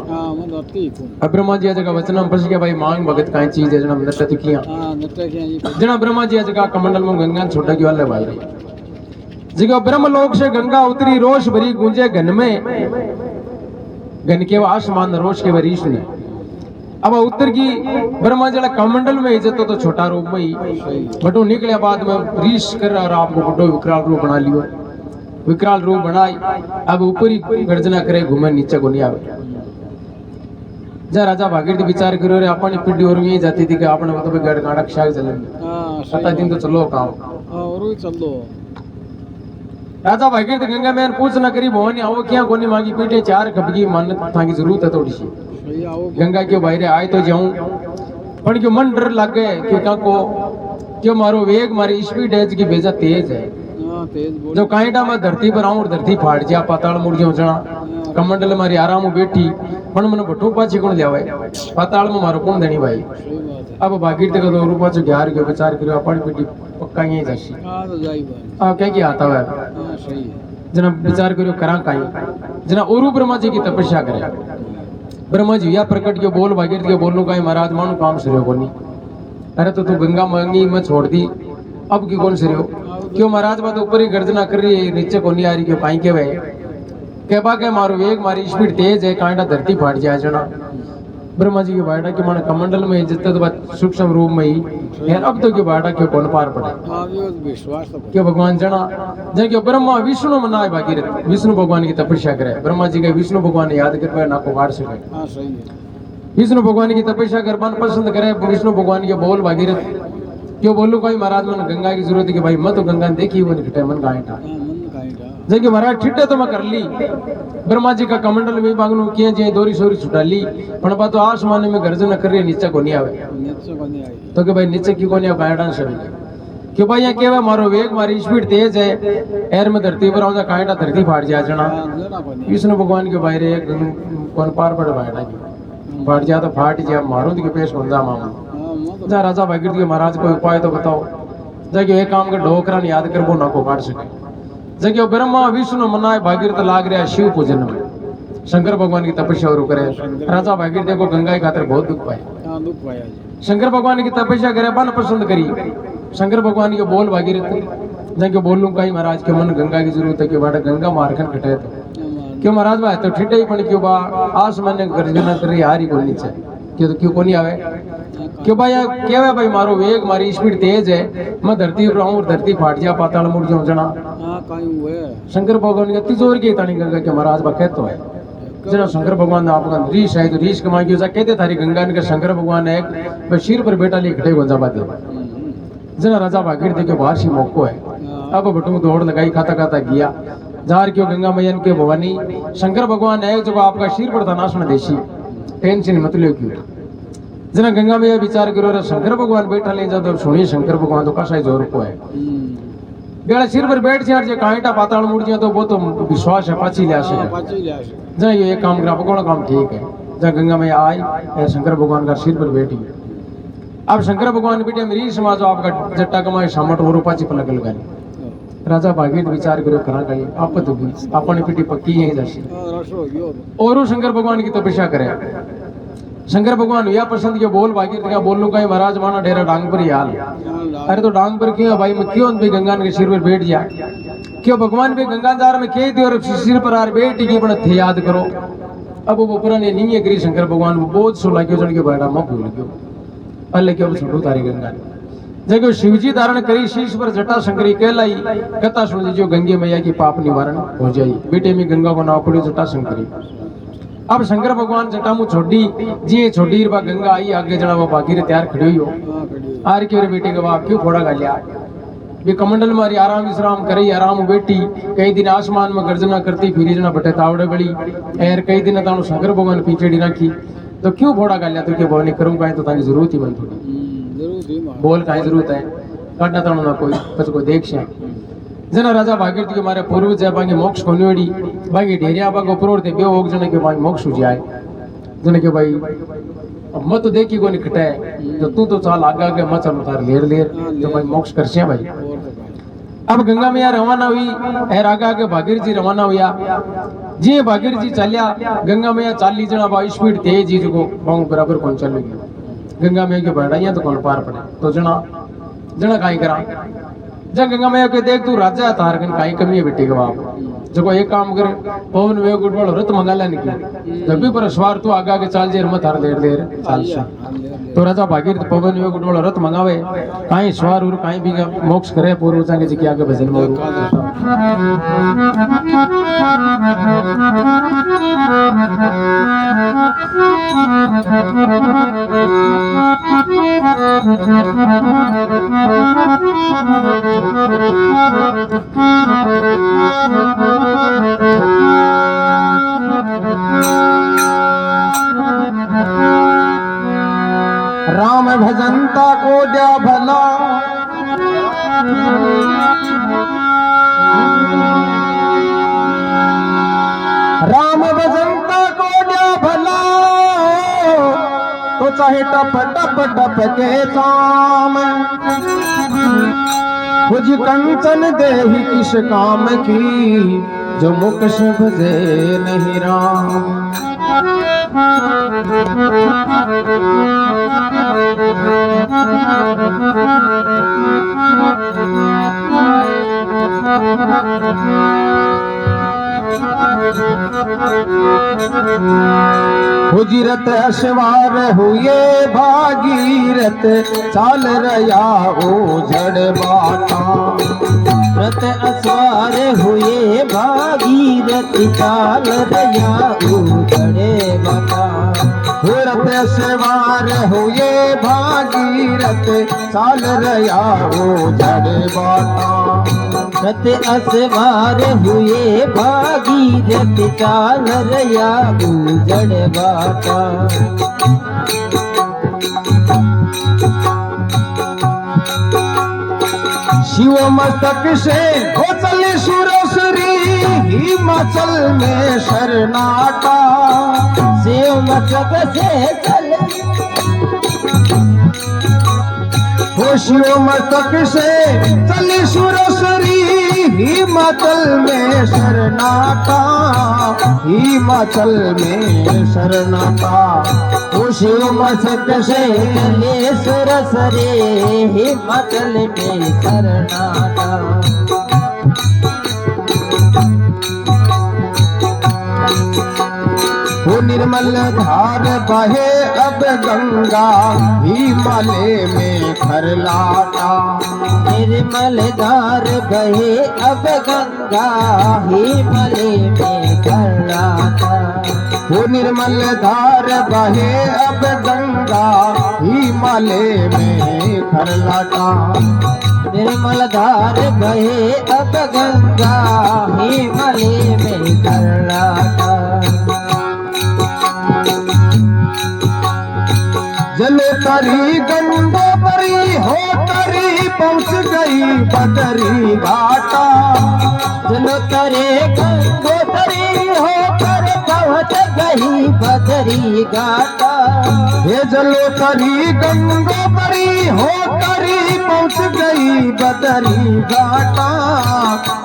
अब ब्रह्मा जी जगह वचन फंस गया भाई मांग भगत काई चीज है जना नट तो किया जना ब्रह्मा जी जगह कमंडल में गंगा ने छोड़ा क्यों वाले भाई जगह ब्रह्म लोक से गंगा उतरी रोष भरी गूंजे घन में घन के आसमान रोष के वरीश ने अब उत्तर की ब्रह्मा जी कमंडल में इज्जत तो छोटा रूप में ही बटो निकले बाद में रीश कर और आपको बटो विकराल रूप बना लियो विकराल रूप बनाई अब ऊपर ही गर्जना करे घूमे नीचे को नहीं आवे जा राजा भागीरथ विचार करो रे अपनी पीढ़ी और यही जाती थी कि आपने मतलब गढ़ गाड़क शाग चले पता दिन तो चलो काम और चलो राजा भागीरथ गंगा में पूछ न करी भवानी आओ क्या कोनी मांगी पीठे चार खबगी मान्यता था की जरूरत है थोड़ी सी गंगा क्यों बाहर आए तो जाऊं पर क्यों मन डर लग गए क्यों को क्यों मारो वेग मारी स्पीड है की बेजा तेज है जो कांटा में धरती पर आऊं और धरती फाट जा पाताल मुड़ जाऊं जना कमंडल मारी आराम बैठी पण मन बटू पाछी कौन लिया पाताल में मारो कौन देनी भाई अब भागीरथ का तो रूपा जो ग्यार के विचार करो अपन पीठी पक्का यही जासी अब क्या क्या आता है जना विचार करो करा काई जना और ब्रह्मा जी की तपस्या करे ब्रह्मा जी या प्रकट के बोल भागीरथ के बोलनो का महाराज मानो काम श्रेय कोनी अरे तो तू गंगा मांगी में छोड़ दी अब की कौन श्रेय क्यों महाराज बात ऊपर ही गर्जना कर रही है नीचे को नहीं आ रही क्यों काई के वे कहबा के मारो वेग मारी स्पीड तेज है कांटा धरती फाट जाए जना ब्रह्मा जी की बाटा के माने कमंडल में जितने तो सूक्ष्म रूप में ही यार अब तो की बाटा क्यों कौन पार पड़े विश्वास क्यों भगवान जना जन क्यों ब्रह्मा विष्णु मनाए भागीरथ विष्णु भगवान की तपस्या करे ब्रह्मा जी के विष्णु भगवान याद कर पाए ना को काट सके विष्णु भगवान की तपस्या करवान पसंद करे विष्णु भगवान के बोल भागीरथ क्यों बोलू कोई महाराज मन गंगा की जरूरत है कि भाई मत तो गंगा देखी वो निकटे मन गायटा जबकि महाराज ठिट्टे तो मैं कर ली ब्रह्मा जी का कमंडल में बांगनू किए जे दोरी सोरी छुटा ली पण बात तो आसमान में गर्जना कर रही नीचे को नहीं आवे तो कि भाई नीचे की को नहीं गायटा सभी क्यों भाई यहाँ केवा मारो वेग मारी स्पीड तेज है एर में धरती पर आऊं कांटा धरती फाट जाए जना विष्णु भगवान के बाहर कौन पार पड़े बायटा की फाट जा तो फाट जा मारो तो के पेश बन जा मामा हाँ मत जा राजा भागीरथ के महाराज कोई उपाय तो बताओ जगह एक काम का ढोकरा ने याद कर वो ना को काट सके जगह ब्रह्मा विष्णु मनाए भागीरथ लाग रहा शिव पूजन में शंकर भगवान की तपस्या और करे राजा भागीरथ देखो गंगा की खातिर बहुत दुख पाए हाँ दुख पाया जी शंकर भगवान की तपस्या करे बन पसंद करी शंकर भगवान के बोल भागीरथ जगह बोलूं कहीं महाराज के मन गंगा की जरूरत है कि बाटा गंगा मारखन कटे तो क्यों महाराज भाई तो ठीटे ही पण क्यों बा आस मैंने गर्जना कर रही हारी बोलनी चाहिए क्यों तो क्यों को नहीं आवे क्यों भाई केवे भाई मारो वेग मारी स्पीड तेज है मैं धरती पर रहूं और धरती फाट जा पाताल मुड़ जाऊं जना हाँ कहीं हुए शंकर भगवान के तिजोर के तानी गंगा के महाराज बा कहतो है जना शंकर भगवान ने आपका रीश है तो रीश कमा के कहते थारी गंगा ने शंकर भगवान ने एक शीर पर बेटा लिए खड़े गोंजा बादे जना राजा भागीरथ के बाहर सी मौको है अब बटू दौड़ लगाई खाता खाता गया जार क्यों गंगा मैया के भवानी शंकर भगवान है जो आपका शीर पर था नाशना देशी टेंशन मत लो क्यों जना गंगा मैया विचार करो रे शंकर भगवान बैठा ले जाओ सुनिए शंकर भगवान तो कसा जोर को है बेड़ा सिर पर बैठ जाए जे कांटा पाताल मुड़ जाए तो वो तो विश्वास है पाची ले आसे पाची ले आसे जा ये काम करा पकोड़ा काम ठीक है जा गंगा मैया आई शंकर भगवान का सिर पर बैठी अब शंकर भगवान बेटे मेरी समाज आपका जट्टा कमाए सामट और पाची पलक लगा राजा भागीरथ विचार करो करा गई आप तो अपनी पिटी पक्की है जैसी रस हो गयो और शंकर भगवान की तपस्या करे शंकर भगवान या पसंद के बोल भागीरथ क्या बोलूं कहीं महाराज माना डेरा डांग पर ही हाल अरे तो डांग पर क्यों भाई मैं क्यों भी गंगा के सिर पर बैठ जा क्यों भगवान भी गंगा जार में कह दी और सिर पर आर बैठ गई बड़ा थे याद करो अब वो पुराने नहीं है करी शंकर भगवान वो बोझ सुला क्यों चढ़ के बैठा मैं भूल गयो अल्ले क्यों छोड़ो तारी गंगा जब शिवजी धारण करी शीश पर जटा शंकरी कहलाई कथा सुन लीजिए गंगे मैया की पाप निवारण हो जाई बेटे में गंगा को नाम पड़ो जटा शंकरी अब शंकर भगवान जटा मुँह छोड़ी जी छोड़ी बा गंगा आई आगे जना वो भागीरथ तैयार खड़ी हो आर के बेटे का बाप क्यों फोड़ा गालिया भी कमंडल मारी आराम विश्राम करे आराम बैठी कई दिन आसमान में गर्जना करती फिरी जना बटे तावड़े बड़ी एर कई दिन ताणु शंकर भगवान पीछेड़ी राखी तो क्यों फोड़ा गालिया तो क्या भवनी करूँ कहीं तो ताकि जरूरत ही बन थोड़ी बोल काई जरूरत है काटना ताणु ना कोई पछ को देख से जना राजा भागीरथ के मारे पूर्वज है बाकी मोक्ष कोनियोड़ी बाकी ढेरिया बाको प्रोर थे बे ओक जने के बाकी मोक्ष हो जाए जने के भाई अब मत तो देखी को निकटा है तो तू तो चाल आगा के मत चल उतार लेर लेर तो भाई मोक्ष करसे भाई अब गंगा मैया रवाना हुई एर आगा के भागीरथ जी रवाना हुआ जी भागीरथ जी चलिया गंगा मैया 40 जना बा स्पीड तेज जी को बाऊ बराबर कौन चलेगी गंगा मैया के बढ़ाइया तो कौन पार पड़े तो जना जना काई करा जब गंगा मैया के देख तू राजा है तार कहीं कमी है बेटे के बाप जब एक काम कर पवन वे गुटबड़ व्रत मंगाला निकली जब भी पर सवार तू आगा के चाल जेर मत हर देर देर चाल से तो राजा भागीरथ पवन वे गुटबड़ व्रत मंगावे कहीं सवार और कहीं भी मोक्ष करे पूर्व चांगे जी के आगे भजन में राम भजनता को द्या भला राम भजनता को द्या भला तो चाहे टप टप टप के शाम कुछ कंचन देही किस काम की जो मुख से भजे नहीं राम हुजरत अशवार हुए भागीरथ चाल रया ओझड़ बाटा रथ असवार हुए भागीरथ चाल रया उजड़े बता रथ सवार हुए भागीरथ चाल रया ओझड़ बाटा रथ असवार हुए भागीरथ चाल रया उजड़ बाटा शिव मस्तक से हो चले सुरसरी हिमाचल में शरनाटा शिव मस्तक से चले खुशियों मस्तक से चली सुरसरी हिमाचल में शरनाता, हिमाचल में शरनाता। खुशियों मस्तक से चले सुरसरी हिमाचल में शरनाता। वो निर्मल धार बहे अब गंगा हिमालय में खरलाता। निर्मल धार बहे अब गंगा हिमालय में खरलाता। वो निर्मल धार बहे अब गंगा हिमालय में खरलाता। निर्मल धार बहे अब गंगा हिमालय में खरलाता। जले तरी गंगोत्री हो तरी पहुंच गई बदरी घाटा। चलो करे गंगोत्री होकर पहुंच गई बदरी घाटा। हे जलो तरी गंगोत्री हो तरी पहुंच गई बदरी घाटा,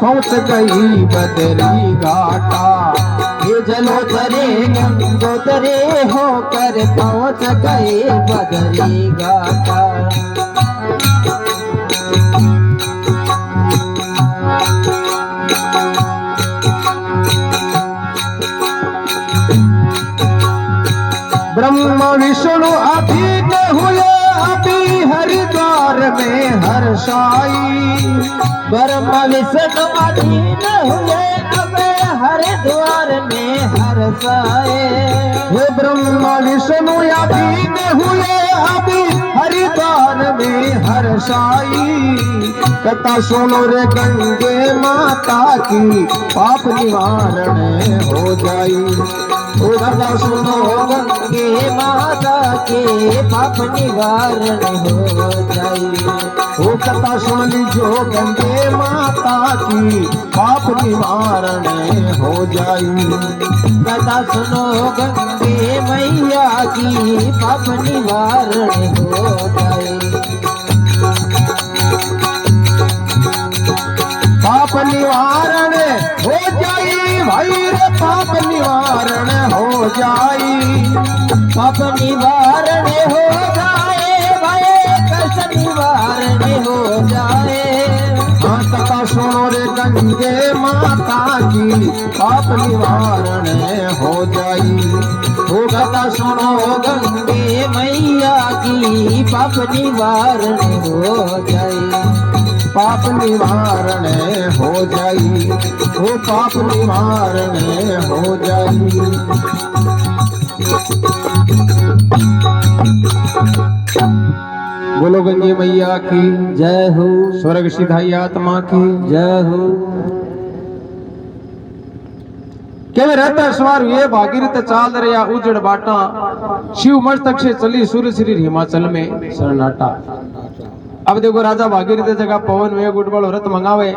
पहुंच गई बदरी घाटा। ये जलो करे गंगोत्री होकर पहुंच गए बदरी घाटा। ब्रह्म विष्णु अधीन हुए अभी हरिद्वार में हर्षाई। ब्रह्म विष्णु अधीन हुए अब हरिद्वार में हर्षाए। हे ब्रह्म विष्णु अधीन हुए अभी हरिद्वार में हर्षाई। कथा सुनो रे गंगे माता की पाप निवारण हो जाई। कथा सुनो गंगे माता के पाप निवारण हो जाई। वो कथा सुन लीजो गंगे माता की पाप निवारण हो जाई। कथा सुनो गंगे मैया की पाप निवारण हो जाए। पाप निवारण हो जाई भाई रे, पाप निवारण हो जाई। पाप निवारण हो जाए भाई, कष्ट निवारण हो जाए। हाँ कथा सुनो रे गंगे माता की पाप निवारण हो जाई। वो कथा सुनो गंगे मैया की पाप निवारण हो जाए। पाप निवारण हो जाई। वो पाप निवारण हो जाई। बोलो गंगे मैया की जय हो, स्वर्ग सिधाई आत्मा की जय हो। केवे रहता सवार हुए भागीरथ चाल रहा उजड़ बाटा। शिव मस्तक से चली सूर्य श्री हिमाचल में शरनाटा। अब देखो राजा भागीरथ जगह पवन में गुटबल रथ मंगावे,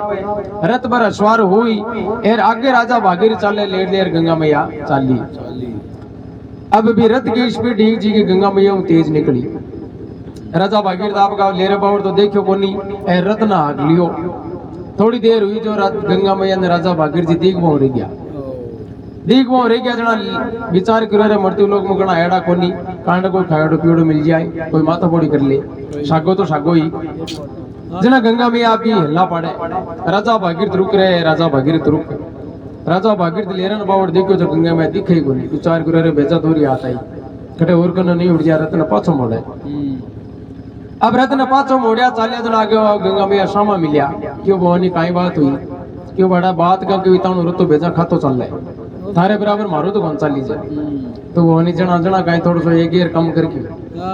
रथ पर अश्वार हुई एर आगे राजा भागीरथ चाले लेट लेर गंगा मैया चाली। अब भी रथ की स्पीड ठीक जी की गंगा मैया तेज निकली। राजा भागीरथ आपका लेरे बावर तो देखियो कोनी एर रथ ना हाक लियो। थोड़ी देर हुई जो गंगा मैया ने राजा भागीरथ जी दीख रह गया। दीख रह गया जना विचार करो रे मृत्यु लोग मुकना एड़ा कोनी कांड कोई खाड़ो पीड़ो मिल जाए, कोई माथा फोड़ी कर ले, सागो तो सागो ही जना गंगा में आपकी हल्ला पड़े। राजा भागीरथ रुक रहे, राजा भागीरथ रुक। राजा भागीरथ लेरन बावड़ देखो जो गंगा में दिखे ही कोनी। विचार करो रे बेजा दूरी आता ही कटे और कनो नहीं उड़ जा। रत्न पाछो मोड़े। अब रत्न पाछो मोड़िया चालिया जना आगे गंगा में शामा मिलिया। क्यों भवानी काई बात हुई, क्यों बड़ा बात का क्यों इताणु रतो बेजा खातो चल रहे थारे बराबर मारो तो कौन चाली जाए। तो वो नहीं जना जना कहीं थोड़ा सा एक गियर कम करके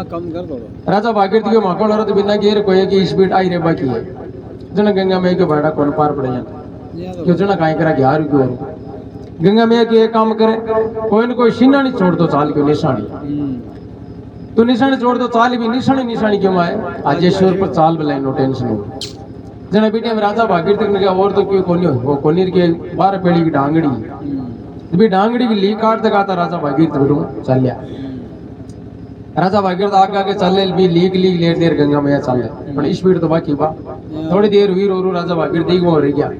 कम कर दो। राजा भागीरथ के माकड़ रहा तो बिना गियर कोई की स्पीड आई रे बाकी है जना गंगा में के बड़ा कौन पार पड़ जाए। क्यों जना कहीं करा ग्यार क्यों गंगा में के एक काम करे कोई न कोई सीना नहीं छोड़ दो चाल क्यों निशानी। तो निशानी छोड़ दो चाल भी निशानी निशानी क्यों आए। आजेश्वर पर चाल बुलाए नो टेंशन हो जना बेटे राजा भागीरथ ने कहा और तो क्यों कोनी हो वो कोनीर के 12 पेड़ी की डांगड़ी भी डांगड़ी की ली काट तक आता राजा भागीरथ बिड़ू चल लिया राजा भागीरथ आगे आगे चल ले भी लीक लीक लेर देर गंगा मैया चल ले पर स्पीड तो बाकी बा थोड़ी देर हुई रो राजा भागीरथ देख वो रह गया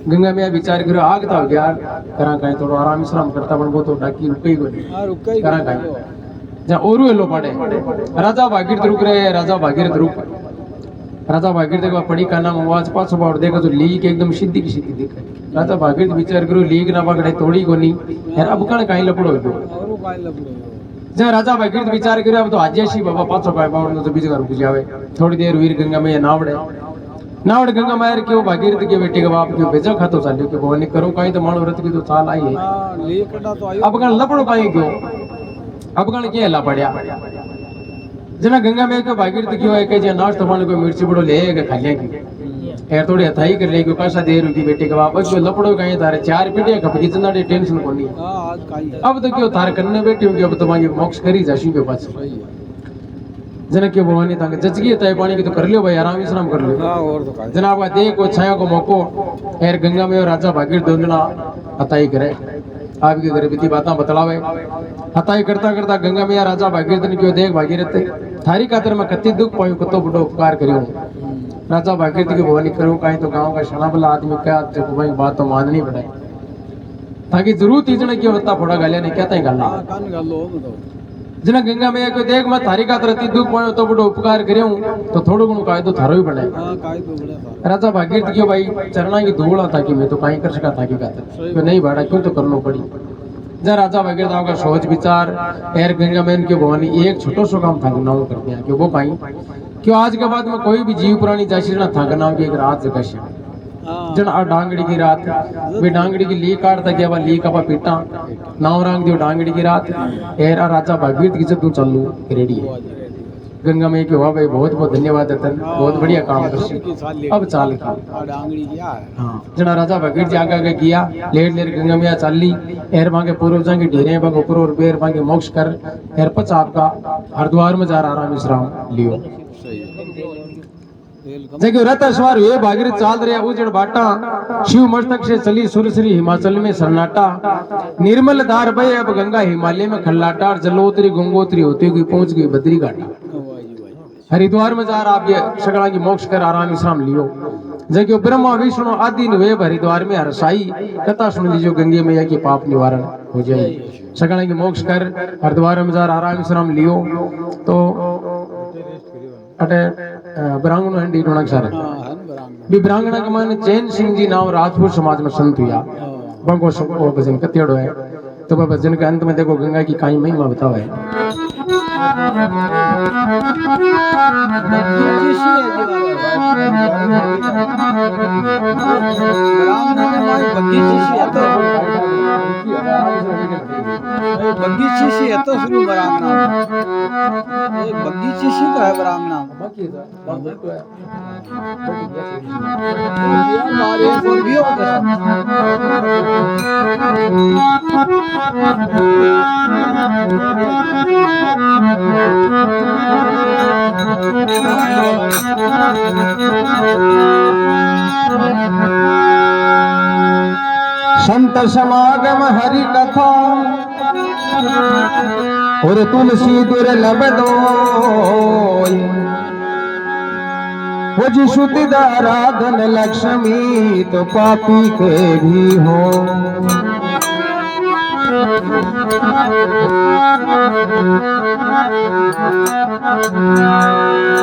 गंगा मैया विचार करो आग था गया करा कहीं थोड़ा आराम विश्राम करता बन वो तो डाकी रुक ही करा कहीं जहाँ और लो पड़े राजा भागीरथ रुक रहे राजा भागीरथ रुक राजा भागीरथ को पड़ी का नाम आवाज पास और देखा तो लीक एकदम सीधी की सीधी दिखे राजा भागीरथ विचार करो लीक ना पकड़े थोड़ी को नहीं यार अब कण कहीं लपड़ो जहाँ राजा भागीरथ विचार करो अब तो आजेशी बाबा पाछो पाए बावड़ तो बीच का रुक जावे थोड़ी देर वीर गंगा मैया नावड़े गंगा मायर के वो भागीरथ के बेटे का बाप के बेचा खातो चालियो के भवानी करो कहीं तो मानो व्रत की तो चाल आई है अब कण लपड़ो कहीं क्यों अब कण क्या ला पड़िया जना गंगा में को भागीरथ क्यों है कि जे नाश्ता पानी को मिर्ची बड़ो ले के खा लिया की यार थोड़ी हथाई कर ले को कैसा देर होगी बेटे के वापस जो लपड़ो कहीं तारे चार पीढ़ियां खप कितना दे टेंशन कोनी अब तो क्यों तार करने बैठी होगी अब तो मांगे मोक्ष करी जाशी के पास जना क्यों भवानी ताके जचगी तय पानी की तो कर लियो भाई आराम विश्राम कर लियो और तो जनाब का देख को छाया को मौको यार गंगा में राजा भागीरथ दोंजना हथाई करे आपकी घर बीती बातें बतलावे हताई करता करता गंगा मैया राजा भागीरथ ने क्यों देख भागीरथ थारी खातिर मैं कति दुख पाऊं कतो बड़ो उपकार करियो राजा भागीरथ की भवानी करूं कहीं तो गांव का शना भला आदमी क्या तो भाई बात तो माननी पड़े ताकि जरूर तीजने की बता फोड़ा गालिया ने कहता ही गाला जना गंगा मैया को देख मैं थारी खातिर अति दुख पाऊं तो बड़ो उपकार करियो तो थोड़ो गुण कायदो थारो ही पड़े राजा भागीरथ क्यों भाई चरणा की धूला था कि मैं तो कहीं कर सका था कि खातिर क्यों नहीं भाड़ा क्यों तो करना पड़ी जब राजा भागीरथ का सोच विचार एर गंगा मैन के भवानी एक छोटो सो काम था नाव कर दिया कि वो पाई क्यों आज के बाद में कोई भी जीव प्राणी जाशी ना था नाम की एक रात जगह जन आ डांगड़ी की रात वे डांगड़ी की ली काट तक या ली का पीटा नाव रंग दियो डांगड़ी की रात एर राजा भागीरथ की जब तू चलू रेडी है गंगा में क्यों भाई बहुत बहुत धन्यवाद रतन बहुत बढ़िया काम कर अब चाल की हाँ जना राजा भागीरथ जी आगे किया लेर लेर गंगा मैया चल ली एर मांगे पूर्वजा की ढेरे बांगे ऊपर और बेर मांगे मोक्ष कर एर पच आपका हरिद्वार में जा आराम विश्राम लियो देखो रथ सवार हुए भागीरथ चाल रहे उजड़ बाटा शिव मस्तक से चली सुरसरी हिमाचल में सन्नाटा निर्मल धार बहे अब गंगा हिमालय में खल्लाटा जलोतरी गंगोत्री होती हुई पहुंच गई बद्री घाटा हरिद्वार में जा रहा आप ये सगड़ा की मोक्ष कर आराम विश्राम लियो जगह ब्रह्मा विष्णु आदि वे हरिद्वार में हरसाई कथा सुन लीजिए गंगे मैया की पाप निवारण हो जाए सगड़ा की मोक्ष कर हरिद्वार में जा आराम विश्राम लियो तो अटे ब्राह्मण हंडी डोणक सारे भी ब्राह्मण के माने चैन सिंह जी नाम राजपूत समाज में संत हुआ बंको वो भजन कतेड़ो है तो वह भजन के अंत में देखो गंगा की काई महिमा बताओ है बगीची सी है तो शुरू बराम नाम एक बगीची सी तो है बराम नाम बाकी तो है हमारे और भी होता संत समागम हरि कथा और तुलसी दुर्लभ दोय वो जी शुद्धि आराधन लक्ष्मी तो पापी के भी हो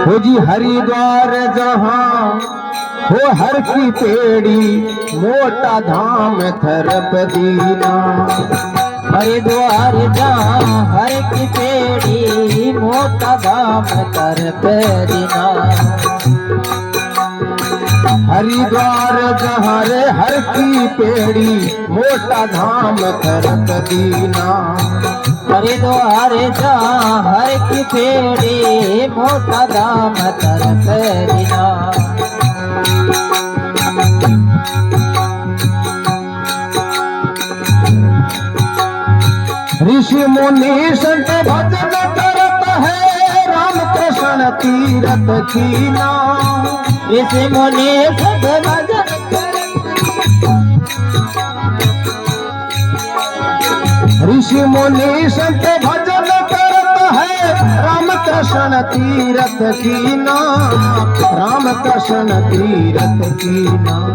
वो जी हरिद्वार जहां हो हर की पेड़ी मोटा धाम थरप दीना हरिद्वार जहाँ हर की पेड़ी मोटा धाम थरप दीना हरिद्वार जहाँ रे हर की पेड़ी मोटा धाम थरप दीना हरिद्वार जहाँ हर की पेड़ी मोटा धाम थरप दीना ऋषि मुनि संत भजन करत है राम कृष्ण तीरथ कीना ऋषि मुनि संत भजन ऋषि मुनि संत भजन करत है राम कृष्ण तीरथ की नाम, राम कृष्ण तीरथ की नाम।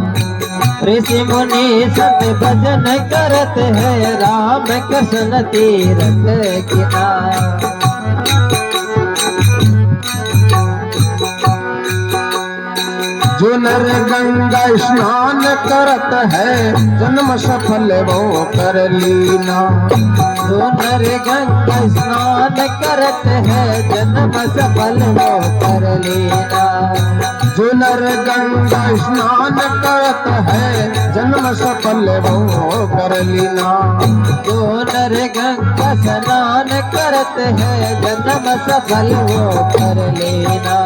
ऋषि मुनि संत भजन करत है राम कृष्ण तीरथ की नाम। जो नर गंगा स्नान करत है जन्म सफल वो कर लीना। जो नर गंगा स्नान करत है जन्म सफल वो कर लेना। जो नर गंगा स्नान करत है जन्म सफल वो कर लीना। जो नर गंगा स्नान करत है जन्म सफल वो कर लेना।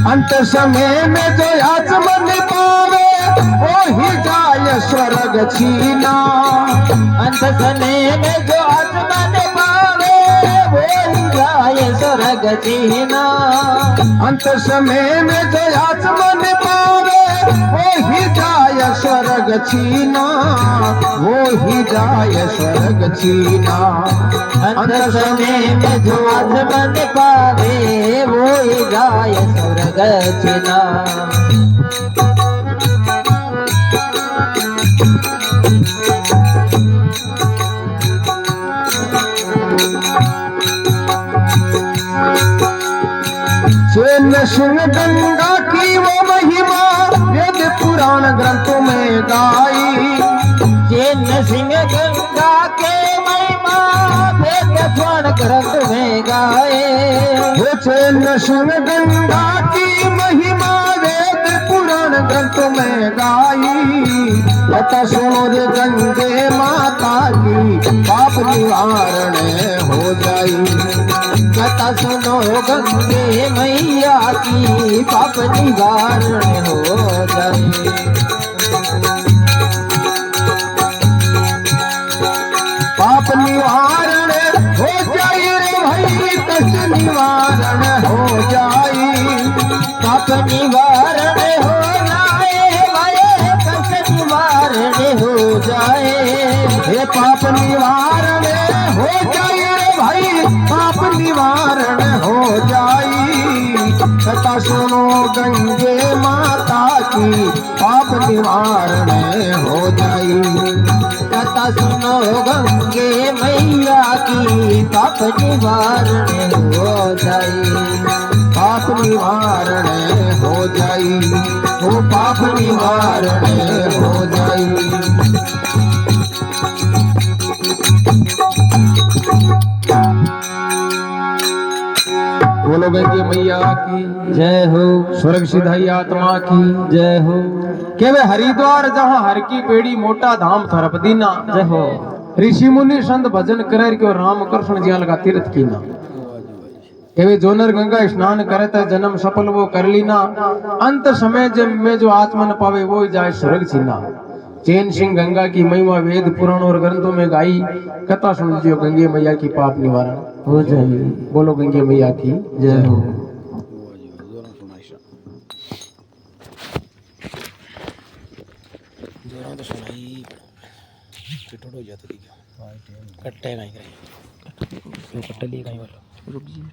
अंत समय में जो आचमन पावे वो ही जाय स्वर्ग छीना। अंत समय में जो आत्मन पावे वो ही जाए स्वर्ग छीना। अंत समय में जो आचमन पावे वो ही जाय स्वर्ग छीना, वो ही जाय स्वर्ग छीना। अंत समय में जो आत्मन पावे वो ही जाए स्वर्ग छीना। चैन सिंह गंगा की वो महिमा वेद पुराण ग्रंथों में गाई। चैन सिंह गंगा के महिमा वेद पुराण ग्रंथ में गाए। वो चैन सिंह गंगा की महिमा वेद पुराण ग्रंथों में गाई। कथा सुनो रे गंगे माता की पाप निवारण हो जाई। कथा सुनो गंगे मैया की पाप निवारण हो जाए। पाप निवारण हो जाए रे भाई, कष्ट निवारण हो जाए। पाप निवारण हो जाए भाई, कष्ट निवारण हो जाए। हे पाप निवारण हो जाए रे भाई, पाप निवारण हो जाई। कथा सुनो गंगे माता की पाप निवारण हो जाई। कथा सुनो गंगे मैया की पाप निवारण हो जाए। पाप निवारण हो जाई, वो पाप निवारण हो जाई। बोलो गंगे मैया की जय हो, स्वर्ग सिधाई आत्मा की जय हो, केवे हरिद्वार जहाँ हर की पेड़ी मोटा धाम थरप दीना। जय हो। ऋषि मुनि संत भजन कर क्यों राम कृष्ण जी लगा तीर्थ कीना। केवे जोनर गंगा स्नान करे तो जन्म सफल वो कर लीना। अंत समय जब में जो आत्मन पावे वो जाए स्वर्ग छीना। चैन सिंह गंगा की महिमा वेद पुराण और ग्रंथों में गाई। कथा सुन लीजिए गंगे मैया की पाप निवारण हो जाए। बोलो गंगे मैया की जय हो। जोरा तो सुनाई चिटोड़ हो जाता दिखा कट्टे कहीं कहीं कट्टे लिए कहीं वाला रुक जी।